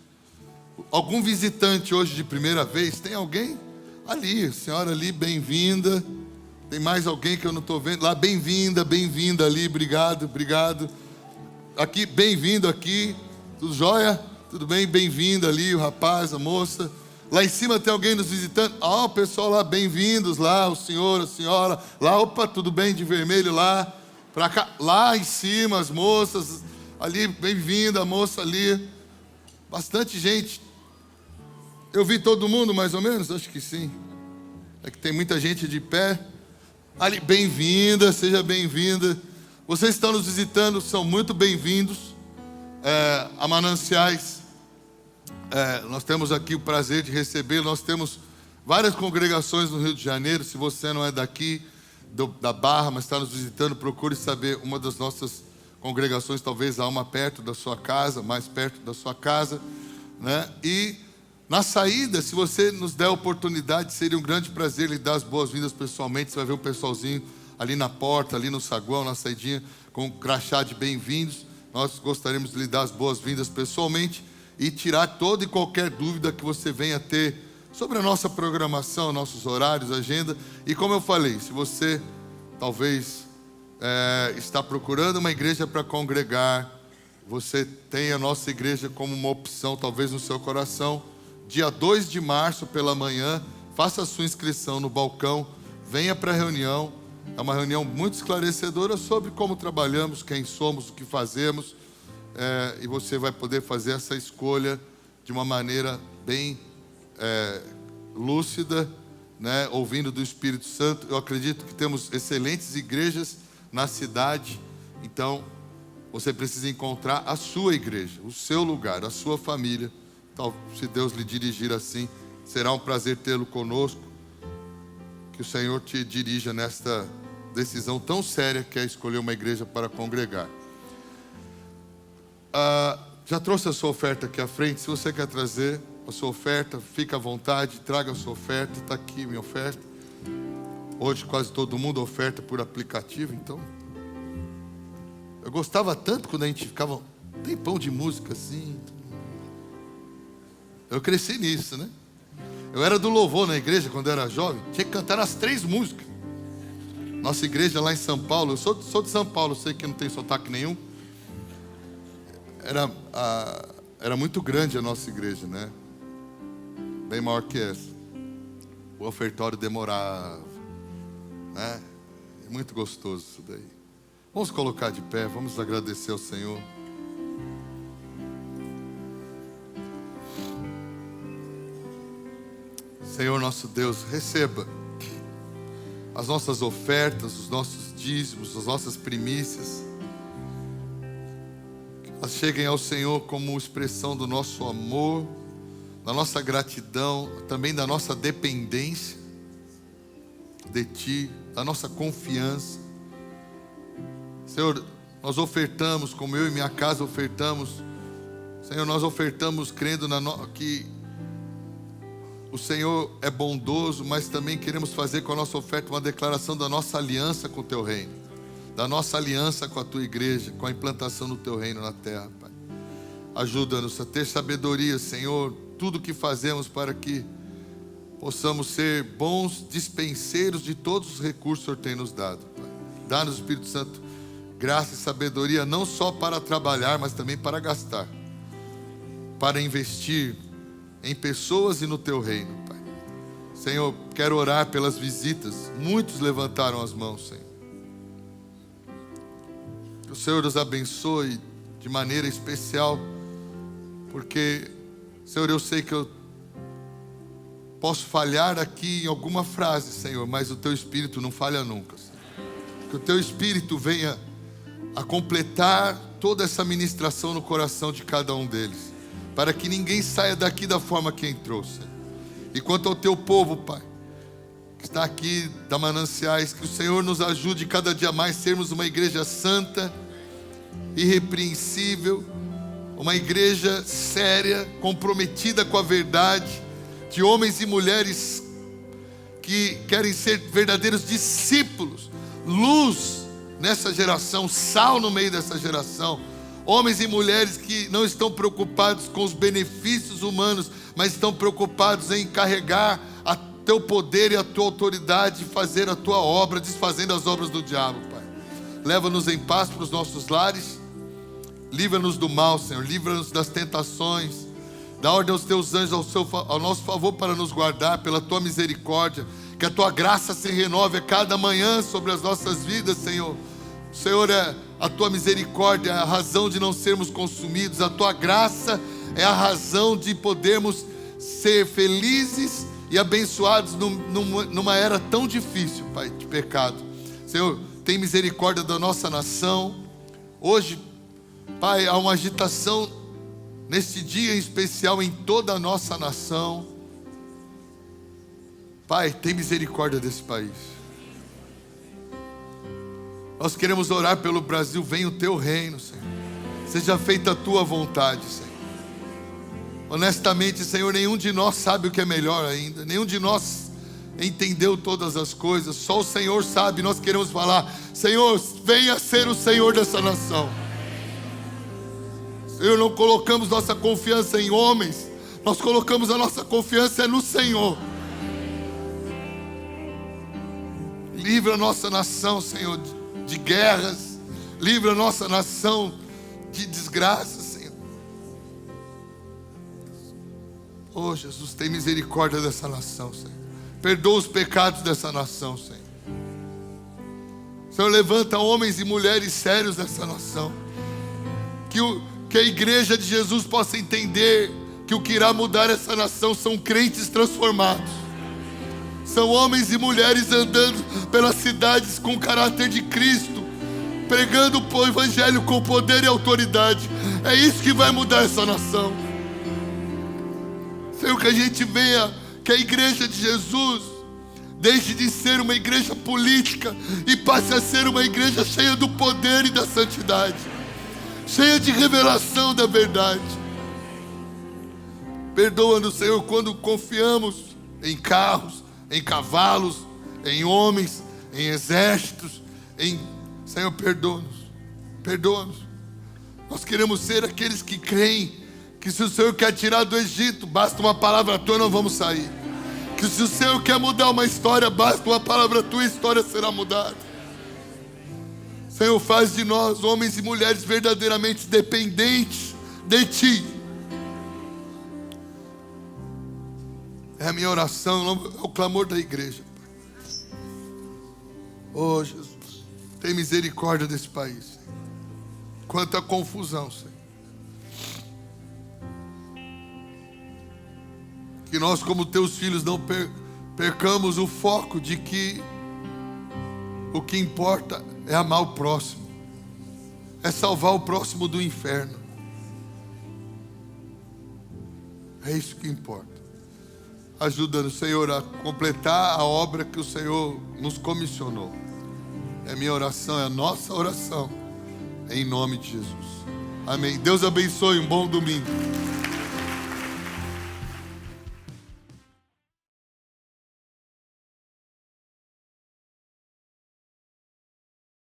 Algum visitante hoje de primeira vez? Tem alguém? Ali, a senhora ali, bem-vinda. Tem mais alguém que eu não estou vendo? Lá, bem-vinda ali, obrigado. Aqui, bem-vindo aqui. Tudo jóia? Tudo bem? Bem-vindo ali, o rapaz, a moça. Lá em cima tem alguém nos visitando? O pessoal lá, bem-vindos lá, o senhor, a senhora. Lá, opa, tudo bem, de vermelho lá. Pra cá, lá em cima, as moças. Ali, bem-vinda, a moça ali. Bastante gente. Eu vi todo mundo, mais ou menos? Acho que sim. É que tem muita gente de pé. Ali, bem-vinda, seja bem-vinda. Vocês estão nos visitando, são muito bem-vindos a Mananciais. Nós temos aqui o prazer de receber. Nós temos várias congregações no Rio de Janeiro. Se você não é daqui, da Barra, mas está nos visitando, procure saber uma das nossas congregações. Talvez há uma perto da sua casa, mais perto da sua casa, né? E na saída, se você nos der a oportunidade, seria um grande prazer lhe dar as boas-vindas pessoalmente. Você vai ver um pessoalzinho ali na porta, ali no saguão, na saidinha, com um crachá de bem-vindos. Nós gostaríamos de lhe dar as boas-vindas pessoalmente e tirar toda e qualquer dúvida que você venha ter sobre a nossa programação, nossos horários, agenda. E como eu falei, se você talvez está procurando uma igreja para congregar, você tem a nossa igreja como uma opção, talvez no seu coração. Dia 2 de março pela manhã, faça a sua inscrição no balcão, venha para a reunião. É uma reunião muito esclarecedora sobre como trabalhamos, quem somos, o que fazemos. E você vai poder fazer essa escolha de uma maneira bem lúcida, né? Ouvindo do Espírito Santo. Eu acredito que temos excelentes igrejas na cidade. Então, você precisa encontrar a sua igreja, o seu lugar, a sua família. Então, se Deus lhe dirigir assim, será um prazer tê-lo conosco. Que o Senhor te dirija nesta decisão tão séria que é escolher uma igreja para congregar. Já trouxe a sua oferta aqui à frente. Se você quer trazer a sua oferta, fica à vontade, traga a sua oferta. Está aqui minha oferta. Hoje quase todo mundo oferta por aplicativo, então... Eu gostava tanto quando a gente ficava um tempão de música assim. Eu cresci nisso, né? Eu era do louvor na igreja quando eu era jovem. Tinha que cantar as 3 músicas. Nossa igreja lá em São Paulo. Eu sou de São Paulo, sei que não tem sotaque nenhum. Era muito grande a nossa igreja, né? Bem maior que essa. O ofertório demorava, né? É muito gostoso isso daí. Vamos colocar de pé, vamos agradecer ao Senhor. Senhor nosso Deus, receba as nossas ofertas, os nossos dízimos, as nossas primícias. Que elas cheguem ao Senhor como expressão do nosso amor, da nossa gratidão, também da nossa dependência de Ti, da nossa confiança. Senhor, nós ofertamos, como eu e minha casa ofertamos. Senhor, nós ofertamos crendo que o Senhor é bondoso, mas também queremos fazer com a nossa oferta uma declaração da nossa aliança com o Teu reino, da nossa aliança com a Tua igreja, com a implantação do Teu reino na terra, Pai. Ajuda-nos a ter sabedoria, Senhor, tudo que fazemos para que possamos ser bons dispenseiros de todos os recursos que o Senhor tem nos dado, Pai. Dá-nos, Espírito Santo, graça e sabedoria, não só para trabalhar, mas também para gastar, para investir em pessoas e no Teu reino, Pai. Senhor, quero orar pelas visitas. Muitos levantaram as mãos, Senhor. Que o Senhor os abençoe de maneira especial, porque, Senhor, eu sei que eu posso falhar aqui em alguma frase, Senhor, mas o Teu Espírito não falha nunca, Senhor. Que o Teu Espírito venha a completar toda essa ministração no coração de cada um deles, para que ninguém saia daqui da forma que entrou, Senhor. E quanto ao Teu povo, Pai, que está aqui da Mananciais, que o Senhor nos ajude cada dia mais a sermos uma igreja santa, irrepreensível, uma igreja séria, comprometida com a verdade, de homens e mulheres que querem ser verdadeiros discípulos, luz nessa geração, sal no meio dessa geração. Homens e mulheres que não estão preocupados com os benefícios humanos, mas estão preocupados em carregar o Teu poder e a Tua autoridade e fazer a Tua obra, desfazendo as obras do diabo, Pai. Leva-nos em paz para os nossos lares. Livra-nos do mal, Senhor. Livra-nos das tentações. Dá ordem aos Teus anjos ao nosso favor para nos guardar pela Tua misericórdia. Que a Tua graça se renove a cada manhã sobre as nossas vidas, Senhor. O Senhor é a Tua misericórdia, é a razão de não sermos consumidos. A Tua graça é a razão de podermos ser felizes e abençoados numa era tão difícil, Pai, de pecado. Senhor, tem misericórdia da nossa nação. Hoje, Pai, há uma agitação neste dia em especial em toda a nossa nação. Pai, tem misericórdia desse país. Nós queremos orar pelo Brasil. Venha o Teu reino, Senhor. Seja feita a Tua vontade, Senhor. Honestamente, Senhor, nenhum de nós sabe o que é melhor ainda. Nenhum de nós entendeu todas as coisas. Só o Senhor sabe. Nós queremos falar: Senhor, venha ser o Senhor dessa nação. Senhor, não colocamos nossa confiança em homens. Nós colocamos a nossa confiança no Senhor. Livra a nossa nação, Senhor, de guerras. Livra a nossa nação de desgraças, Senhor. Oh, Jesus, tem misericórdia dessa nação, Senhor. Perdoa os pecados dessa nação, Senhor. Senhor, levanta homens e mulheres sérios nessa nação. Que a igreja de Jesus possa entender que o que irá mudar essa nação são crentes transformados. São homens e mulheres andando pelas cidades com o caráter de Cristo, pregando o evangelho com poder e autoridade. É isso que vai mudar essa nação. Senhor, que a gente venha, que a igreja de Jesus deixe de ser uma igreja política e passe a ser uma igreja cheia do poder e da santidade, cheia de revelação da verdade. Perdoa-nos, Senhor, quando confiamos em carros, em cavalos, em homens, em exércitos, Senhor, perdoa-nos, perdoa-nos. Nós queremos ser aqueles que creem que se o Senhor quer tirar do Egito, basta uma palavra tua, não vamos sair. Que se o Senhor quer mudar uma história, basta uma palavra tua, a história será mudada. Senhor, faz de nós homens e mulheres verdadeiramente dependentes de Ti. É a minha oração, é o clamor da igreja. Oh, Jesus, tem misericórdia desse país, Senhor. Quanta confusão, Senhor. Que nós, como Teus filhos, não percamos o foco de que o que importa é amar o próximo, é salvar o próximo do inferno. É isso que importa. Ajuda-nos, Senhor, a completar a obra que o Senhor nos comissionou. É minha oração, é a nossa oração, em nome de Jesus. Amém. Deus abençoe, um bom domingo.